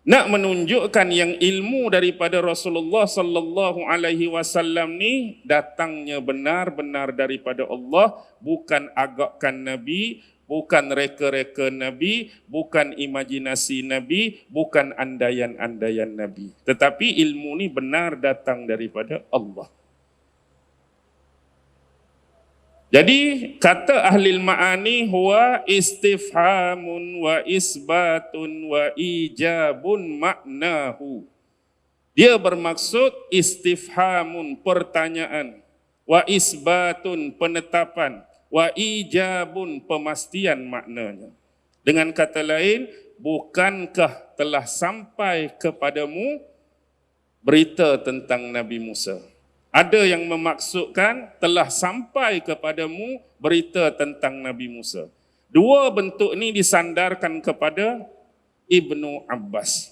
Nak menunjukkan yang ilmu daripada Rasulullah sallallahu alaihi wasallam ni datangnya benar-benar daripada Allah, bukan agakkan Nabi, bukan reka-reka Nabi, bukan imajinasi Nabi, bukan andaian-andaian Nabi. Tetapi ilmu ni benar datang daripada Allah. Jadi kata ahli ma'ani huwa istifhamun wa isbatun wa ijabun maknahu. Dia bermaksud istifhamun, pertanyaan, wa isbatun, penetapan, wa ijabun, pemastian maknanya. Dengan kata lain, bukankah telah sampai kepadamu berita tentang Nabi Musa? Ada yang memaksudkan telah sampai kepadamu berita tentang Nabi Musa. Dua bentuk ini disandarkan kepada Ibnu Abbas.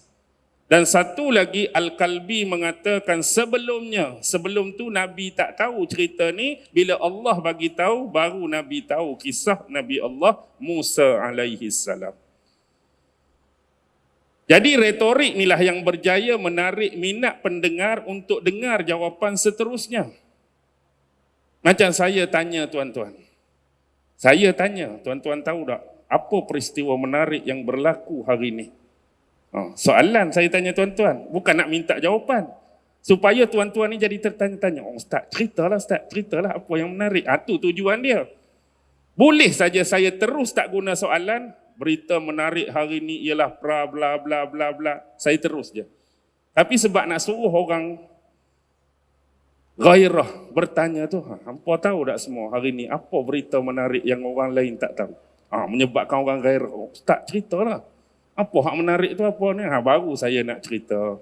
Dan satu lagi Al-Kalbi mengatakan sebelum tu Nabi tak tahu cerita ni, bila Allah bagi tahu baru Nabi tahu kisah Nabi Allah Musa alaihi salam. Jadi retorik inilah yang berjaya menarik minat pendengar untuk dengar jawapan seterusnya. Macam saya tanya tuan-tuan. Saya tanya, tuan-tuan tahu tak apa peristiwa menarik yang berlaku hari ini? Soalan saya tanya tuan-tuan, bukan nak minta jawapan. Supaya tuan-tuan ni jadi tertanya-tanya. Ustaz, ceritalah apa yang menarik. Itu tujuan dia. Boleh saja saya terus tak guna soalan, berita menarik hari ini ialah bla bla bla bla bla. Saya terus je. Tapi sebab nak suruh orang gairah bertanya tu, hampa tahu tak semua hari ini apa berita menarik yang orang lain tak tahu? Menyebabkan orang gairah. Ustaz, ceritalah. Apa hak menarik tu apa ni? Baru saya nak cerita.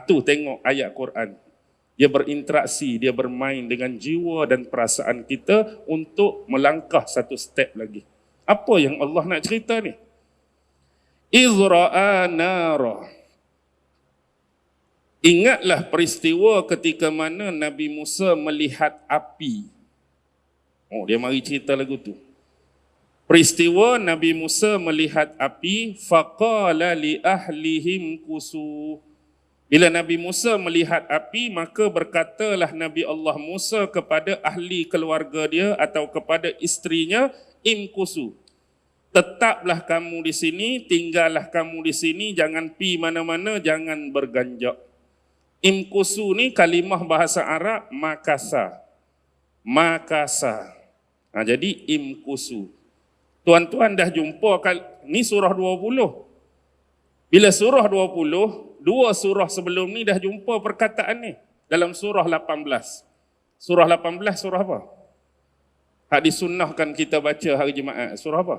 Tu tengok ayat Quran. Dia berinteraksi, dia bermain dengan jiwa dan perasaan kita untuk melangkah satu step lagi. Apa yang Allah nak cerita ni? Izra'a nara. Ingatlah peristiwa ketika mana Nabi Musa melihat api. Dia mari cerita lagu tu. Peristiwa Nabi Musa melihat api, faqala li ahlihim kusu. Bila Nabi Musa melihat api, maka berkatalah Nabi Allah Musa kepada ahli keluarga dia atau kepada isterinya, imkusu. Tetaplah kamu di sini, tinggallah kamu di sini, jangan pi mana-mana, jangan berganjak. Imkusu ni kalimah bahasa Arab makasa. Makasa. Jadi imkusu. Tuan-tuan dah jumpa ni surah 20. Bila surah 20, dua surah sebelum ni dah jumpa perkataan ni dalam surah 18. Surah 18 surah apa? Hak disunnahkan kita baca hari Jumaat. Surah apa?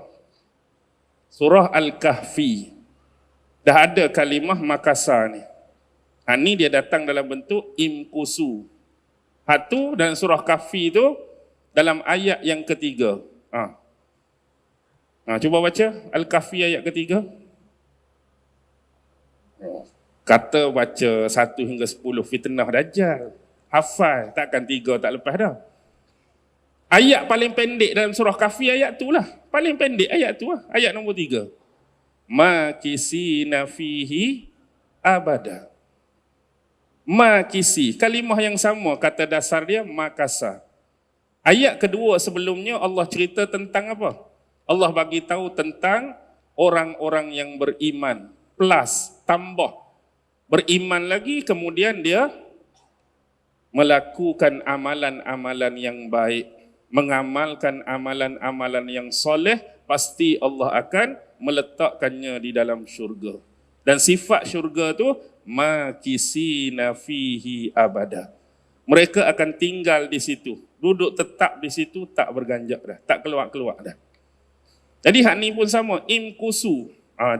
Surah Al-Kahfi. Dah ada kalimah makasa ni. Ni dia datang dalam bentuk imkusu. Tu dalam surah Kahfi tu dalam ayat yang ketiga. Cuba baca Al-Kahfi ayat ketiga. Kata baca 1 hingga 10 fitnah Dajjal. Hafal, takkan 3 tak lepas dah. Ayat paling pendek dalam surah Kahfi ayat tu lah. Paling pendek ayat tu lah. Ayat nombor 3. Makisina fihi abada. Makisi. Kalimah yang sama. Kata dasar dia makasa. Ayat kedua sebelumnya Allah cerita tentang apa? Allah bagi tahu tentang orang-orang yang beriman. Plus, tambah. Beriman lagi, kemudian dia melakukan amalan-amalan yang baik. Mengamalkan amalan-amalan yang soleh, pasti Allah akan meletakkannya di dalam syurga. Dan sifat syurga tu, makisina fihi abada. Mereka akan tinggal di situ. Duduk tetap di situ, tak berganjak dah. Tak keluar-keluar dah. Jadi hak ni pun sama, imkusu.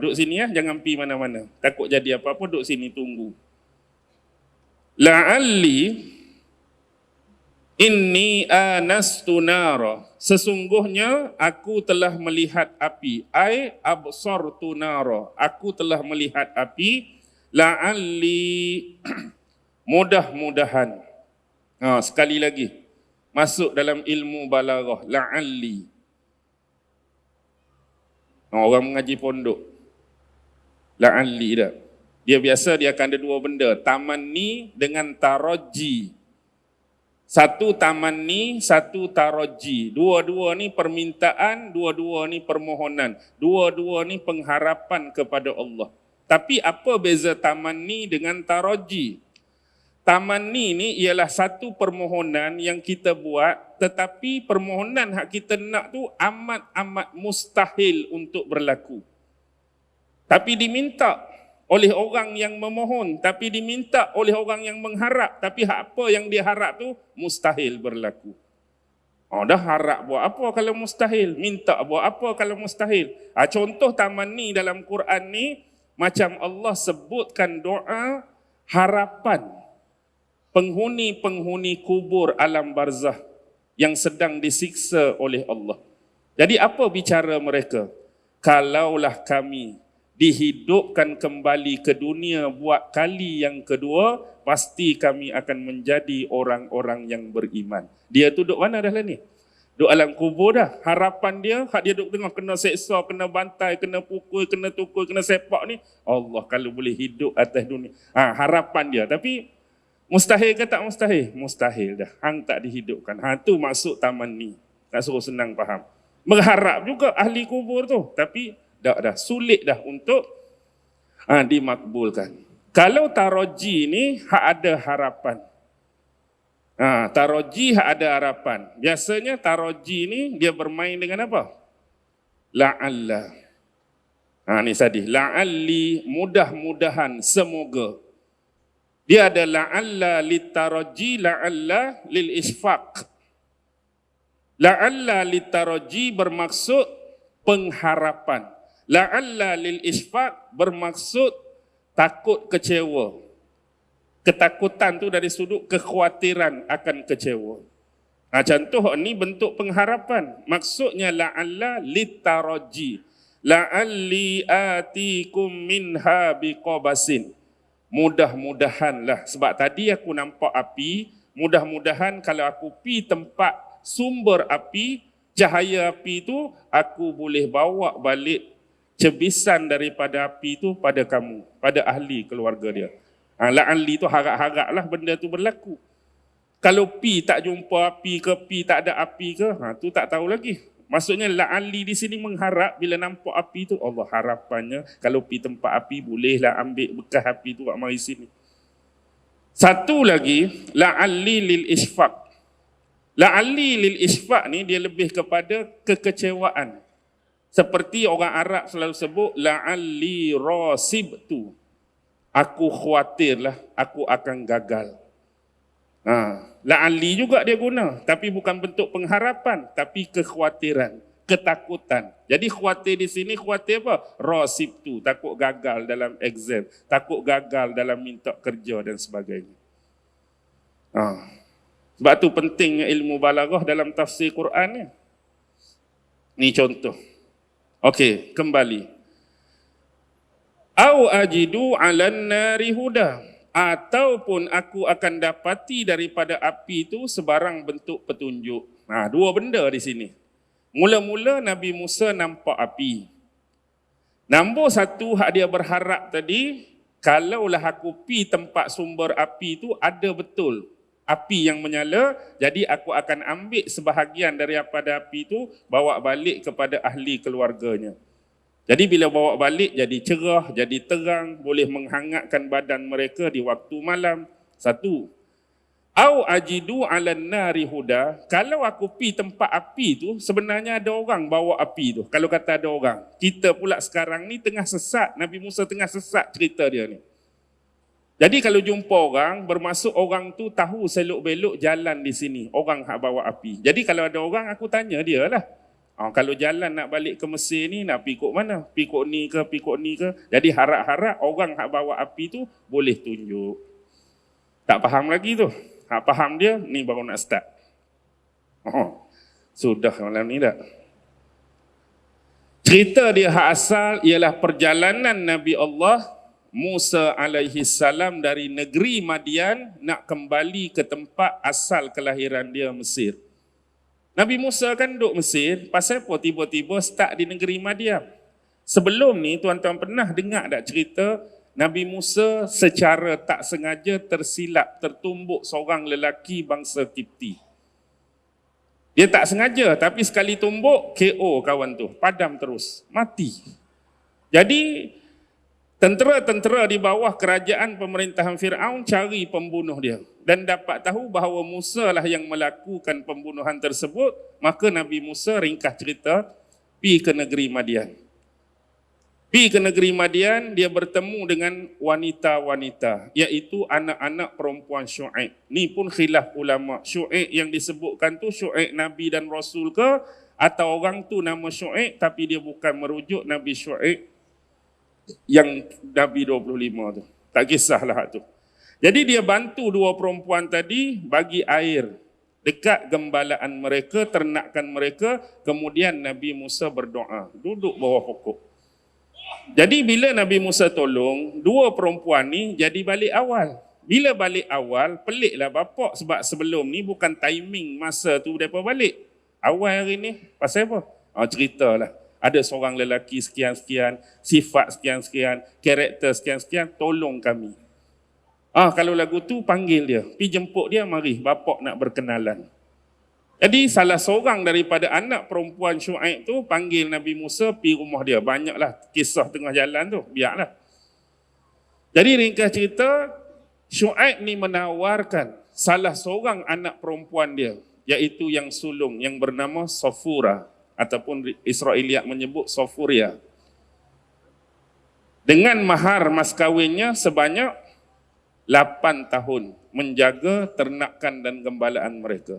Duduk sini ya, jangan pi mana-mana. Takut jadi apa-apa, duduk sini tunggu. La'alli inni anastu nara. Sesungguhnya aku telah melihat api. Ai absartu nara. Aku telah melihat api. La'alli mudah-mudahan. Sekali lagi. Masuk dalam ilmu balaghah. La'alli. Orang mengaji pondok. La'alli dah. Dia akan ada dua benda, tamanni dengan taraji. Satu tamanni, satu taraji. Dua-dua ni permintaan, dua-dua ni permohonan. Dua-dua ni pengharapan kepada Allah. Tapi apa beza tamanni dengan taraji? Tamanni ni ialah satu permohonan yang kita buat, tetapi permohonan hak kita nak tu amat-amat mustahil untuk berlaku. Tapi diminta oleh orang yang memohon, tapi diminta oleh orang yang mengharap, tapi apa yang dia harap tu mustahil berlaku. Dah harap buat apa kalau mustahil? Minta buat apa kalau mustahil? Contoh tamanni dalam Quran ni, macam Allah sebutkan doa harapan penghuni-penghuni kubur alam barzah yang sedang disiksa oleh Allah. Jadi apa bicara mereka? Kalaulah kami dihidupkan kembali ke dunia buat kali yang kedua, pasti kami akan menjadi orang-orang yang beriman. Dia tu duduk mana dah lah ni? Duduk alam kubur dah. Harapan dia, hak dia duduk tengah kena seksa, kena bantai, kena pukul, kena tukul, kena sepak ni. Allah kalau boleh hidup atas dunia. Harapan dia. Tapi mustahil ke tak mustahil? Mustahil dah. Hang tak dihidupkan. Tu maksud tamanni. Tak suruh senang faham. Mengharap juga ahli kubur tu. Tapi dah sulit dah untuk dimakbulkan. Kalau taraji ni hak ada harapan. Taraji hak ada harapan. Biasanya taraji ni dia bermain dengan apa? La'alla. Ni tadi. La'alli, mudah-mudahan, semoga. Dia ada la'alla litaraji, la'alla lil isfaq. La'alla litaraji bermaksud pengharapan. La'alla lil isfaq bermaksud takut kecewa. Ketakutan tu dari sudut kekhawatiran akan kecewa. Contoh ni bentuk pengharapan. Maksudnya la'alla litaraji. La'alli atikum minha biqabasin. Mudah-mudahanlah. Sebab tadi aku nampak api. Mudah-mudahan kalau aku pi tempat sumber api, cahaya api tu, aku boleh bawa balik cebisan daripada api tu pada kamu, pada ahli keluarga dia. La'alli tu harap-haraplah benda tu berlaku. Kalau pi tak jumpa api ke, pi tak ada api ke, tu tak tahu lagi. Maksudnya la'alli di sini mengharap bila nampak api tu, Allah harapannya kalau pi tempat api bolehlah ambil bekas api tu kat mari sini. Satu lagi, la'alli lil isfaq. La'alli lil isfaq ni dia lebih kepada kekecewaan. Seperti orang Arab selalu sebut, la'alli rasibtu. Aku khawatirlah, aku akan gagal. La'alli juga dia guna, tapi bukan bentuk pengharapan, tapi kekhawatiran, ketakutan. Jadi khawatir di sini, khawatir apa? Rasibtu, takut gagal dalam exam, takut gagal dalam minta kerja dan sebagainya. Sebab tu pentingnya ilmu balaghah dalam tafsir Quran ni. Ni contoh. Okey, kembali. Au ajidu 'alan nari huda, ataupun aku akan dapati daripada api itu sebarang bentuk petunjuk. Dua benda di sini. Mula-mula Nabi Musa nampak api. Nombor satu hak dia berharap tadi, kalaulah aku pi tempat sumber api itu ada betul api yang menyala, jadi aku akan ambil sebahagian daripada api itu, bawa balik kepada ahli keluarganya. Jadi bila bawa balik, jadi cerah, jadi terang, boleh menghangatkan badan mereka di waktu malam. Satu. Au ajidu 'alan nari huda, kalau aku pi tempat api tu, sebenarnya ada orang bawa api tu. Kalau kata ada orang, kita pula sekarang ni tengah sesat, Nabi Musa tengah sesat cerita dia ni. Jadi kalau jumpa orang, bermaksud orang tu tahu selok-belok jalan di sini. Orang hak bawa api. Jadi kalau ada orang, aku tanya dia lah. Kalau jalan nak balik ke Mesir ni, nak pergi kok mana? Pergi kok ni ke, pergi kok ni ke? Jadi harap-harap orang hak bawa api tu boleh tunjuk. Tak faham lagi tu. Hak faham dia, ni baru nak start. Sudah malam ni dah. Cerita dia hak asal ialah perjalanan Nabi Allah Musa alaihi salam dari negeri Madian nak kembali ke tempat asal kelahiran dia, Mesir. Nabi Musa kan duduk Mesir, pasal apa tiba-tiba start di negeri Madian? Sebelum ni tuan-tuan pernah dengar tak cerita Nabi Musa secara tak sengaja tersilap, tertumbuk seorang lelaki bangsa Kipti. Dia tak sengaja, tapi sekali tumbuk, KO kawan tu, padam terus, mati. Jadi, tentera-tentera di bawah kerajaan pemerintahan Fir'aun cari pembunuh dia. Dan dapat tahu bahawa Musa lah yang melakukan pembunuhan tersebut, maka Nabi Musa ringkas cerita, pergi ke negeri Madian. Pergi ke negeri Madian, dia bertemu dengan wanita-wanita, iaitu anak-anak perempuan Syuaib. Ni pun khilaf ulama. Syuaib yang disebutkan tu Syuaib Nabi dan Rasul ke, atau orang tu nama Syuaib tapi dia bukan merujuk Nabi Syuaib yang Nabi 25 tu. Tak kisahlah tu. Jadi dia bantu dua perempuan tadi bagi air dekat gembalaan mereka, ternakan mereka. Kemudian Nabi Musa berdoa, duduk bawah pokok. Jadi bila Nabi Musa tolong, dua perempuan ni jadi balik awal. Bila balik awal, peliklah bapak sebab sebelum ni bukan timing masa tu mereka balik. Awal hari ni, pasal apa? Ceritalah. Ada seorang lelaki sekian-sekian, sifat sekian-sekian, karakter sekian-sekian, tolong kami. Kalau lagu tu panggil dia, pergi jemput dia, mari bapak nak berkenalan. Jadi salah seorang daripada anak perempuan Syuaib tu panggil Nabi Musa pergi rumah dia. Banyaklah kisah tengah jalan tu, biarlah. Jadi ringkas cerita, Syuaib ni menawarkan salah seorang anak perempuan dia, iaitu yang sulung, yang bernama Safura, ataupun Israeliat menyebut Safuria. Dengan mahar mas kawinnya sebanyak 8 tahun menjaga ternakan dan gembalaan mereka.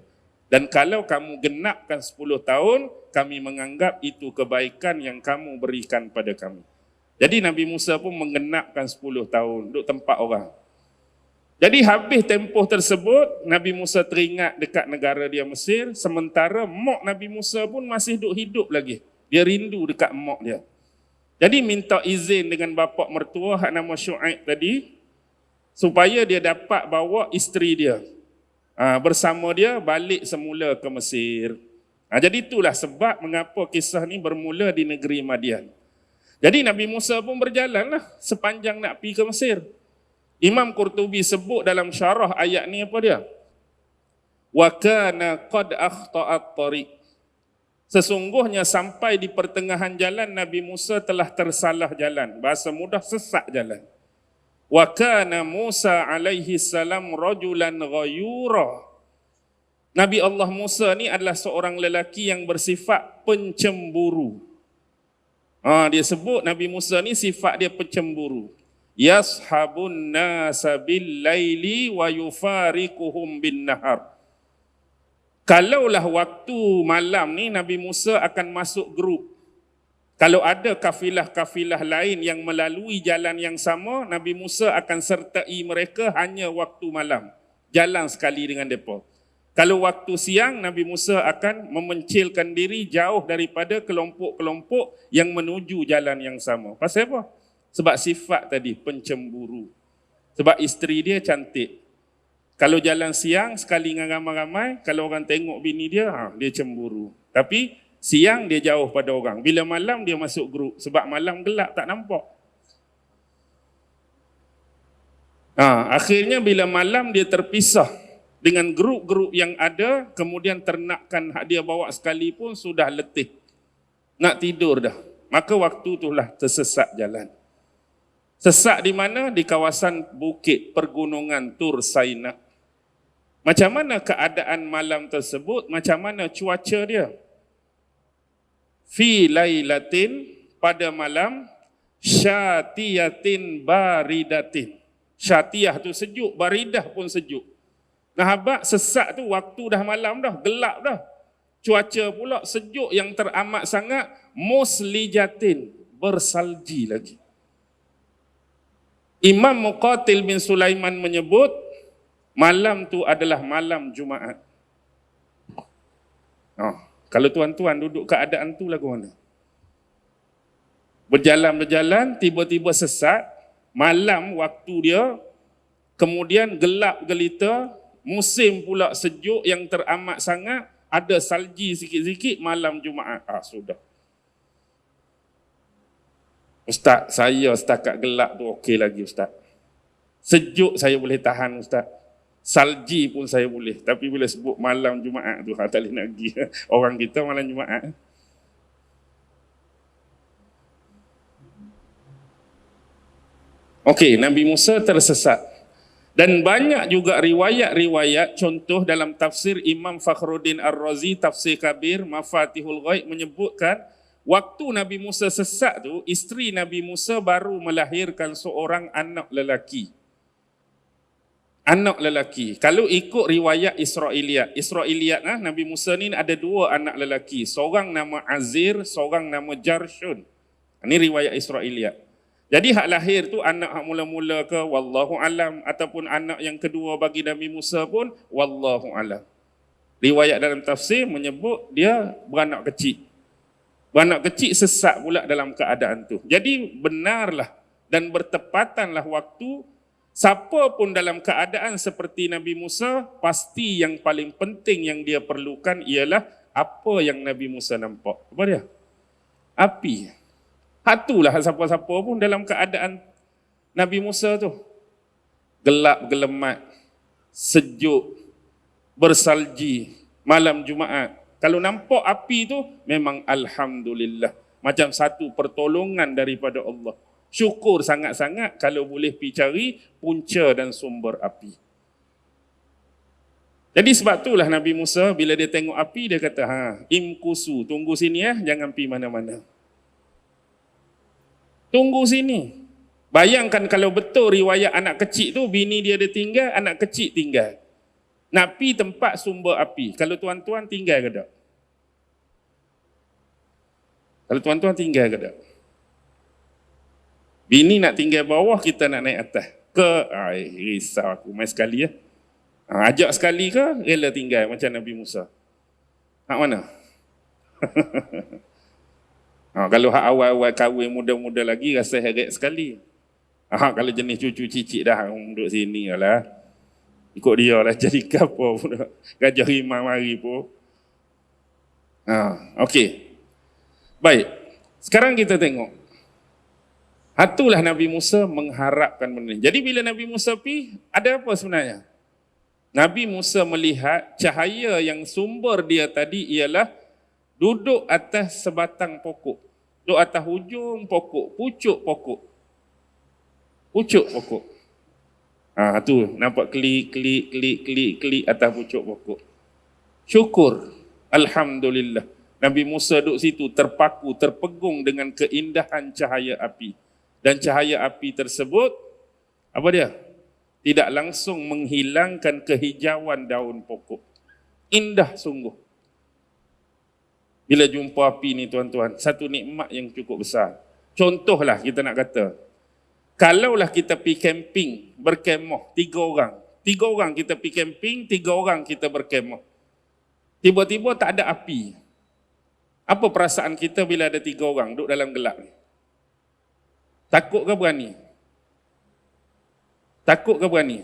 Dan kalau kamu genapkan 10 tahun, kami menganggap itu kebaikan yang kamu berikan pada kami. Jadi Nabi Musa pun mengenapkan 10 tahun, duduk tempat orang. Jadi habis tempoh tersebut, Nabi Musa teringat dekat negara dia Mesir, sementara mak Nabi Musa pun masih hidup lagi. Dia rindu dekat mak dia. Jadi minta izin dengan bapa mertua hak nama Syuaib tadi, supaya dia dapat bawa isteri dia. Bersama dia balik semula ke Mesir. Jadi itulah sebab mengapa kisah ni bermula di negeri Madian. Jadi Nabi Musa pun berjalanlah sepanjang nak pergi ke Mesir. Imam Qurtubi sebut dalam syarah ayat ni apa dia? Wa kana qad akhta'at tariq. Sesungguhnya sampai di pertengahan jalan Nabi Musa telah tersalah jalan. Bahasa mudah, sesat jalan. Wa kana Musa alaihi salam rajulan ghayura. Nabi Allah Musa ni adalah seorang lelaki yang bersifat pencemburu. Dia sebut Nabi Musa ni sifat dia pencemburu. Yashabun nasa bil laili wa yufariquhum bin nahar. Kalaulah waktu malam ni Nabi Musa akan masuk grup. Kalau ada kafilah-kafilah lain yang melalui jalan yang sama, Nabi Musa akan sertai mereka hanya waktu malam. Jalan sekali dengan mereka. Kalau waktu siang, Nabi Musa akan memencilkan diri jauh daripada kelompok-kelompok yang menuju jalan yang sama. Pasal apa? Sebab sifat tadi, pencemburu. Sebab isteri dia cantik. Kalau jalan siang, sekali dengan ramai-ramai, kalau orang tengok bini dia, dia cemburu. Tapi siang dia jauh pada orang. Bila malam dia masuk grup. Sebab malam gelap tak nampak. Akhirnya bila malam dia terpisah dengan grup-grup yang ada, kemudian ternakan hak dia bawa sekali pun sudah letih. Nak tidur dah. Maka waktu itulah tersesat jalan. Sesat di mana? Di kawasan bukit pergunungan Tur Saina. Macam mana keadaan malam tersebut? Macam mana cuaca dia? Fi lailatin, pada malam, syatiyatin baridatin. Syatiyah tu sejuk, baridah pun sejuk. Habaq sesat tu waktu dah malam dah, gelap dah. Cuaca pula sejuk yang teramat sangat, muslijatin, bersalji lagi. Imam Muqatil bin Sulaiman menyebut, malam tu adalah malam Jumaat. Kalau tuan-tuan duduk keadaan tu lagu mana? Berjalan-berjalan, tiba-tiba sesat, malam waktu dia, kemudian gelap gelita, musim pula sejuk yang teramat sangat, ada salji sikit-sikit, malam Jumaat. Sudah. Ustaz, saya setakat gelap tu okey lagi Ustaz. Sejuk saya boleh tahan Ustaz. Salji pun saya boleh. Tapi bila sebut malam Jumaat tu, tak boleh nak pergi. Orang kita malam Jumaat. Okey, Nabi Musa tersesat. Dan banyak juga riwayat-riwayat, contoh dalam tafsir Imam Fakhruddin Ar-Razi, Tafsir Kabir, Mafatihul Ghaib menyebutkan, waktu Nabi Musa sesat tu, isteri Nabi Musa baru melahirkan seorang anak lelaki. Anak lelaki. Kalau ikut riwayat Israiliyat, Nabi Musa ni ada dua anak lelaki. Seorang nama Azir, seorang nama Jarshun. Ini riwayat Israiliyat. Jadi hak lahir tu anak hak mula-mula ke wallahu alam, ataupun anak yang kedua bagi Nabi Musa pun wallahu alam. Riwayat dalam tafsir menyebut dia beranak kecil. Beranak kecil sesat pula dalam keadaan tu. Jadi benarlah dan bertepatanlah waktu, siapa pun dalam keadaan seperti Nabi Musa, pasti yang paling penting yang dia perlukan ialah apa yang Nabi Musa nampak. Apa dia? Api. Hatulah siapa-siapa pun dalam keadaan Nabi Musa tu. Gelap gelemat, sejuk, bersalji, malam Jumaat. Kalau nampak api tu, memang Alhamdulillah. Macam satu pertolongan daripada Allah. Syukur sangat-sangat kalau boleh pergi cari punca dan sumber api. Jadi sebab itulah Nabi Musa bila dia tengok api, dia kata, imkusu, tunggu sini jangan pergi mana-mana. Tunggu sini. Bayangkan kalau betul riwayat anak kecil tu, bini dia tinggal, anak kecil tinggal. Nak pergi tempat sumber api. Kalau tuan-tuan tinggal ke tak? Kalau tuan-tuan tinggal ke tak? Bini nak tinggal bawah, kita nak naik atas. Risau aku. Main sekali ajak sekali ke, rela tinggal macam Nabi Musa? Hak mana? Kalau hak awal-awal kahwin muda-muda lagi, rasa heret sekali. Kalau jenis cucu cicit dah, duduk sini lah. Ikut dia lah, jadi kapal pun. Gajah rimah mari pun. Okey. Baik, sekarang kita tengok. Itulah Nabi Musa mengharapkan benda ni. Jadi bila Nabi Musa pergi, ada apa sebenarnya? Nabi Musa melihat cahaya yang sumber dia tadi ialah duduk atas sebatang pokok. Duduk atas hujung pokok, pucuk pokok. Pucuk pokok. Tu nampak klik atas pucuk pokok. Syukur. Alhamdulillah. Nabi Musa duduk situ terpaku, terpegung dengan keindahan cahaya api. Dan cahaya api tersebut, apa dia? Tidak langsung menghilangkan kehijauan daun pokok. Indah sungguh. Bila jumpa api ni tuan-tuan, satu nikmat yang cukup besar. Contohlah kita nak kata, kalaulah kita pergi camping, berkemah, 3 orang. 3 orang kita pergi camping, 3 orang kita berkemah. Tiba-tiba tak ada api. Apa perasaan kita bila ada 3 orang duduk dalam gelap ni? Takut ke berani? Takut ke berani?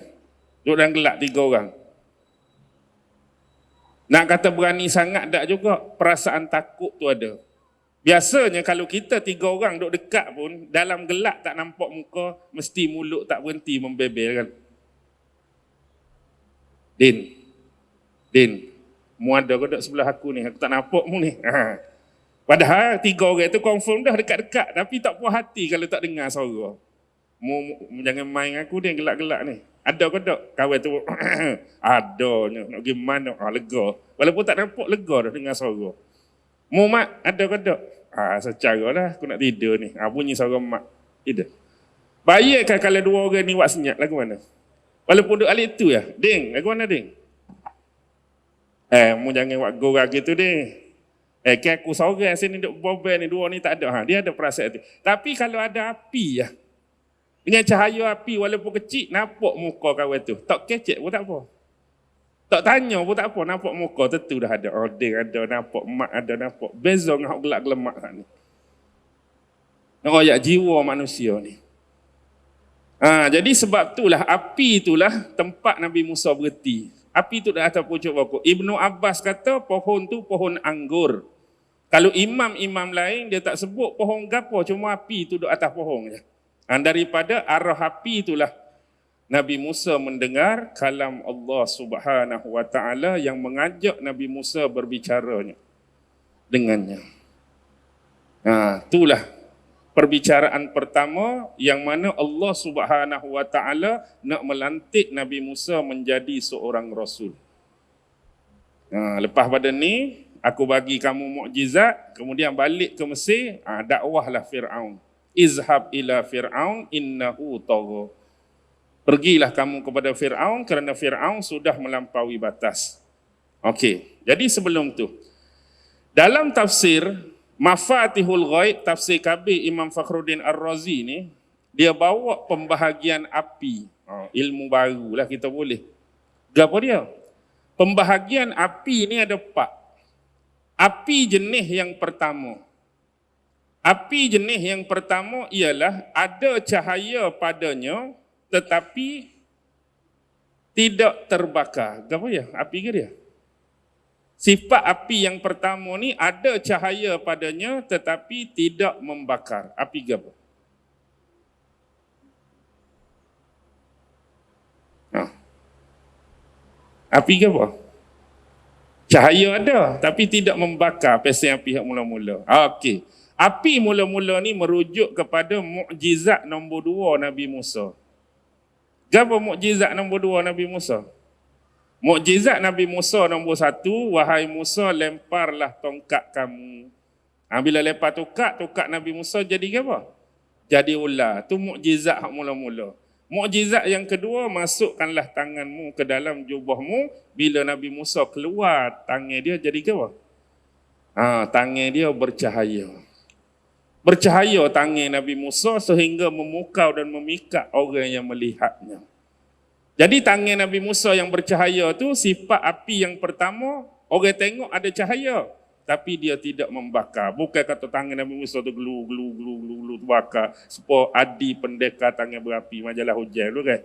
Duduk dalam gelap 3 orang. Nak kata berani sangat tak juga, perasaan takut tu ada. Biasanya kalau kita 3 orang duduk dekat pun, dalam gelap tak nampak muka, mesti mulut tak berhenti membebel kan. Din, mu ada ke tak sebelah aku ni? Aku tak nampak mu ni. Padahal 3 orang tu confirm dah dekat-dekat, tapi tak puas hati kalau tak dengar suara. Mu jangan main aku dia gelak-gelak ni. Ada ke tak? Kawan tu adanya, nak pergi mana? Lega. Walaupun tak nampak, lega dah dengar suara. Mu mak, ada ke tak? Secara lah aku nak tidur ni. Bunyi suara mak. Tidak. Bayangkan kalau 2 orang ni buat senyap, lagu mana? Walaupun duduk alik tu Ding, lagu mana Ding? Mu jangan buat gorang gitu ding. Kan aku seorang sini duduk bobel ni, 2 ni tak ada. Dia ada perasaan tu. Tapi kalau ada api dengan cahaya api walaupun kecil, nampak muka kawan tu. Tak kecek pun tak apa. Tak tanya pun tak apa, nampak muka tentu dah ada. Ding ada, nampak mak ada, nampak. Beza dengan hak gelak gelemak ni. Royak jiwa manusia ni. Jadi sebab itulah, api itulah tempat Nabi Musa berhenti. Api itu dah atas pucuk pokok. Ibnu Abbas kata pohon tu pohon anggur. Kalau imam-imam lain, dia tak sebut pohon gapo, cuma api tu duduk atas pohon je. Daripada arah api itulah Nabi Musa mendengar kalam Allah Subhanahu wa taala yang mengajak Nabi Musa berbicaranya dengannya. Itulah perbicaraan pertama yang mana Allah Subhanahu wa taala nak melantik Nabi Musa menjadi seorang rasul. Lepas pada ni aku bagi kamu mukjizat, kemudian balik ke Mesir, dakwahlah Firaun. Izhab ila Firaun innahu tagha. Pergilah kamu kepada Firaun kerana Firaun sudah melampaui batas. Okey, jadi sebelum tu dalam tafsir Mafatihul Ghaib, tafsir Kabir Imam Fakhruddin Ar-Razi ni, dia bawa pembahagian api. Ilmu barulah kita boleh. Apa dia? Pembahagian api ni ada 4. Api jenis yang pertama. Api jenis yang pertama ialah ada cahaya padanya tetapi tidak terbakar. Apa ya? Api ke dia? Sifat api yang pertama ni ada cahaya padanya tetapi tidak membakar. Api ke apa? Api ke apa? Cahaya ada tapi tidak membakar. Pasal api yang mula-mula. Okey. Api mula-mula ni merujuk kepada mukjizat nombor 2 Nabi Musa. Apa mukjizat nombor 2 Nabi Musa? Mukjizat Nabi Musa nombor 1, wahai Musa, lemparlah tongkat kamu. Bila lempar tongkat Nabi Musa jadi apa? Jadi ular. Itu mukjizat hak mula-mula. Mukjizat yang kedua, masukkanlah tanganmu ke dalam jubahmu. Bila Nabi Musa keluar, tangan dia jadi apa? Tangan dia bercahaya. Bercahaya tangan Nabi Musa sehingga memukau dan memikat orang yang melihatnya. Jadi tangan Nabi Musa yang bercahaya tu sifat api yang pertama, orang tengok ada cahaya tapi dia tidak membakar. Bukan kata tangan Nabi Musa tu gelu bakar supaya Adi pendekar tangan berapi majalah hujan tu kan.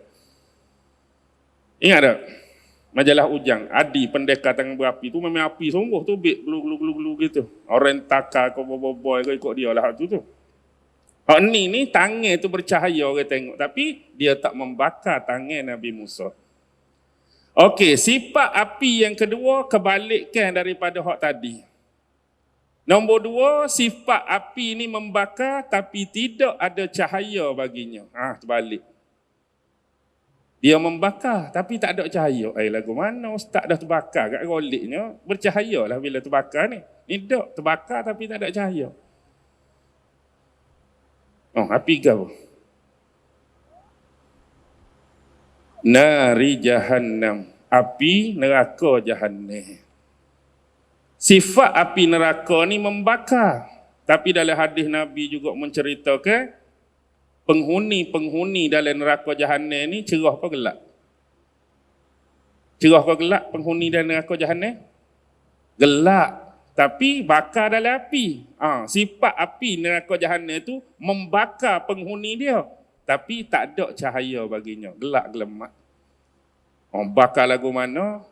Ingat tak? Majalah Ujang, Adi pendekar tangan berapi tu memang api sungguh tu gelu gitu. Orang takar kau boboiboy kau ikut dia lah tu. Ni tangan tu bercahaya orang tengok tapi dia tak membakar tangan Nabi Musa. Okey, sifat api yang kedua kebalikan daripada hak tadi. Nombor 2, sifat api ni membakar tapi tidak ada cahaya baginya. Terbalik. Dia membakar tapi tak ada cahaya. Lagu mana ustaz dah terbakar kat goliknya, bercahayalah bila terbakar ni. Ni tak terbakar tapi tak ada cahaya. Api kau. Nari jahannam. Api neraka jahannam. Sifat api neraka ni membakar. Tapi dalam hadis Nabi juga menceritakan penghuni dalam neraka jahannam ni cerah apa gelap? Cerah apa gelap penghuni dalam neraka jahannam? Gelap. Tapi bakar dalam api. Sifat api neraka jahannam tu membakar penghuni dia. Tapi tak ada cahaya baginya. Gelap gelemak. Bakar lagu mana?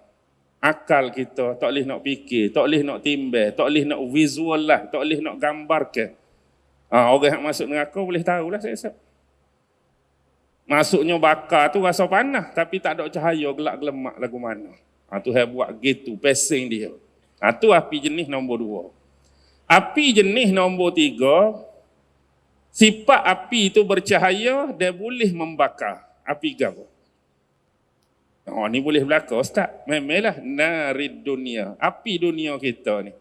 Akal kita tak boleh nak fikir, tak boleh nak timbang, tak boleh nak visual lah, tak boleh nak gambarkan. Orang yang masuk neraka boleh tahulah saya. Masuknya bakar tu rasa panas. Tapi tak ada cahaya, gelap gelemak lagu mana. Tu saya buat gitu, pesing dia. Itu api jenis nombor 2. Api jenis nombor 3, sifat api itu bercahaya dan boleh membakar. Api apa? Ni boleh berlaku ustaz. Memanglah narid dunia. Api dunia kita ni.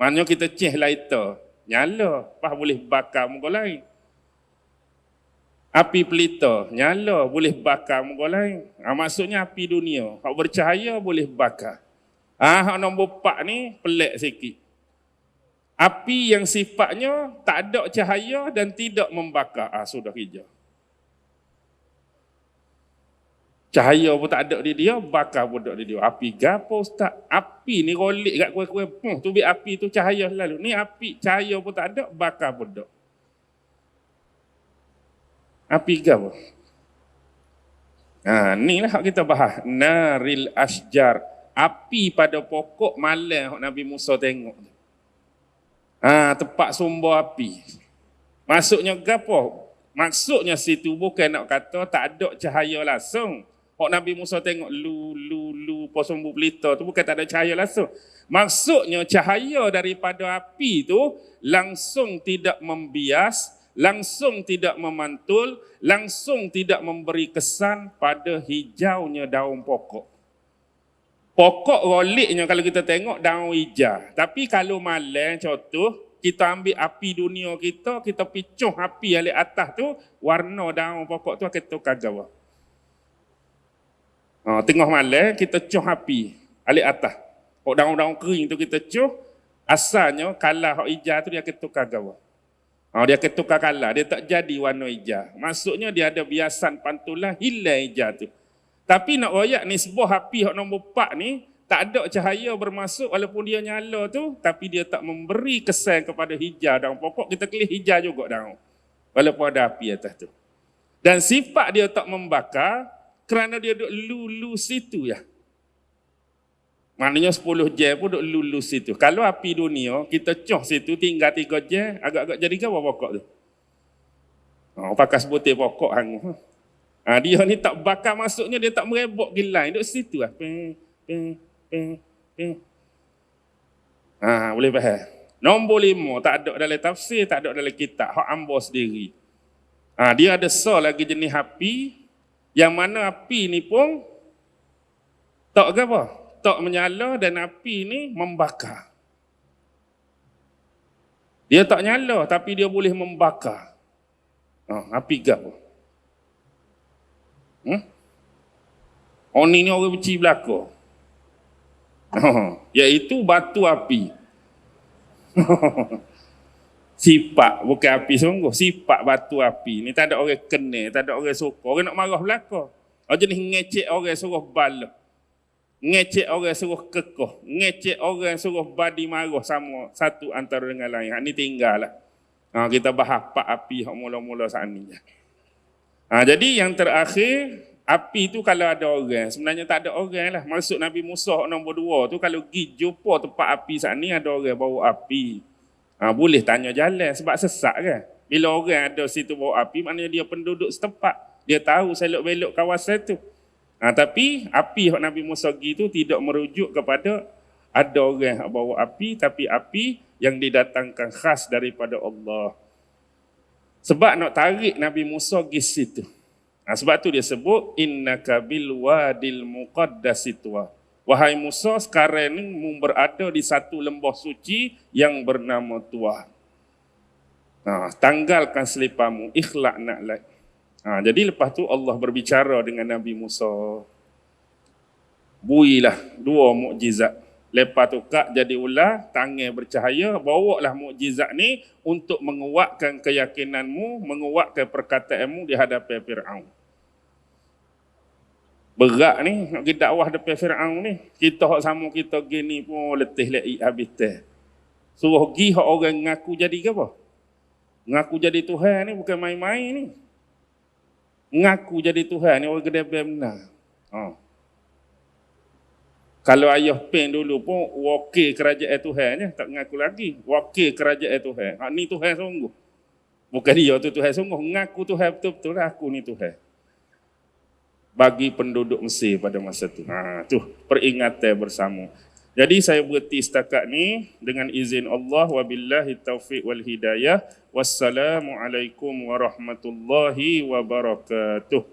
Maknanya kita ceh lighter. Nyala. Lepas boleh bakar muka lain. Api pelita. Nyala. Boleh bakar muka lain. Maksudnya api dunia. Hak bercahaya boleh bakar. Hak nombor 4 ni pelik sikit. Api yang sifatnya tak ada cahaya dan tidak membakar. Sudah hijau. Cahaya pun tak ada di dia, bakar pun tak di dia. Api gapo ustaz? Api ni rolik kat kuih-kuih. Tu bi api tu cahaya selalu. Ni api cahaya pun tak ada, bakar pun tak. Api gapo? Ni lah kita bahas. Naril asjar. Api pada pokok malam Nabi Musa tengok. Tempat sumber api. Maksudnya gapo? Maksudnya situ bukan nak kata tak ada cahaya langsung. Hak Nabi Musa tengok lu posombu pelita tu bukan tak ada cahaya langsung. Maksudnya cahaya daripada api tu langsung tidak membias, langsung tidak memantul, langsung tidak memberi kesan pada hijaunya daun pokok. Pokok roliknya kalau kita tengok daun hijau. Tapi kalau malam contoh, kita ambil api dunia kita picuh api alik atas tu, warna daun pokok tu akan tukar bawah. Tengah malam kita cuh api alik atas. Hak daun-daun kering tu kita cuh, asalnya kalah hak hijau tu dia akan tukar bawah. Dia akan tukar kalah, dia tak jadi warna hijau. Maksudnya dia ada biasan pantulan hilang hijau tu. Tapi nak royak ni sebuah api hak nombor 4 ni tak ada cahaya bermasuk walaupun dia nyala tu, tapi dia tak memberi kesan kepada hijau daun pokok, kita kelih hijau juga daun. Walaupun ada api atas tu. Dan sifat dia tak membakar kerana dia duduk lulu situ ya. Maknanya 10 jam pun duduk lulu situ. Kalau api dunia kita coh situ tinggal 3 jam agak-agak jadi ke apa pokok tu? Pakai sebutir pokok hang. Dia ni tak bakar maksudnya dia tak merebok gilai duduk situ lah. Boleh faham. Nombor 5 tak ada dalam tafsir, tak ada dalam kitab, hak ambo sendiri. Dia ada lagi jenis api yang mana api ni pun tak apa? Tak menyala dan api ni membakar. Dia tak nyala tapi dia boleh membakar. Api gapo? Ni orang beci belaka. Iaitu batu api. Sifat bukan api sungguh, sifat batu api. Ni tak ada orang kena, tak ada orang suka. Orang nak marah belaka. Jenis ngecek orang suruh bala. Ngecek orang suruh kekoh. Ngecek orang suruh badi marah sama satu antara dengan lain. Ni tinggal lah. Kita bahas pak api yang mula-mula saat ni. Jadi yang terakhir, api tu kalau ada orang, sebenarnya tak ada orang lah. Maksud Nabi Musa nombor 2 tu kalau pergi jumpa tempat api saat ni ada orang bawa api. Boleh tanya jalan sebab sesak kan. Bila orang ada situ bawa api, maknanya dia penduduk setempat. Dia tahu selok-belok kawasan tu. Tapi api yang Nabi Musa pergi tu tidak merujuk kepada ada orang yang bawa api, tapi api yang didatangkan khas daripada Allah. Sebab nak tarik Nabi Musa pergi situ. Sebab tu dia sebut innaka bil wadil muqaddasi tuwa. Wahai Musa, sekarang ni mu berada di satu lembah suci yang bernama Tuah. Tanggalkan selipamu, ikhlak nak. Jadi lepas tu Allah berbicara dengan Nabi Musa. Builah 2 mukjizat. Lepas tu kak jadi ular, tangan bercahaya, bawalah mukjizat ni untuk menguatkan keyakinanmu, menguatkan perkataanmu di hadapan Fir'aun. Berat ni, nak kita dakwah depan Fir'aun ni. Kita hak sama kita gini pun letih lek habis teh. Suruh pergi hak orang ngaku jadi ke apa? Ngaku jadi Tuhan ni bukan main-main ni. Ngaku jadi Tuhan ni orang gede benar. Kalau ayah pen dulu pun wakil kerajaan Tuhan je, tak ngaku lagi. Wakil kerajaan Tuhan. Ni Tuhan sungguh. Bukan dia tu Tuhan sungguh. Ngaku Tuhan betul-betul aku ni Tuhan. Bagi penduduk Mesir pada masa tu. Tu peringatan bersama. Jadi saya berhenti setakat ni dengan izin Allah wabillahi taufiq wal hidayah. Wassalamualaikum warahmatullahi wabarakatuh.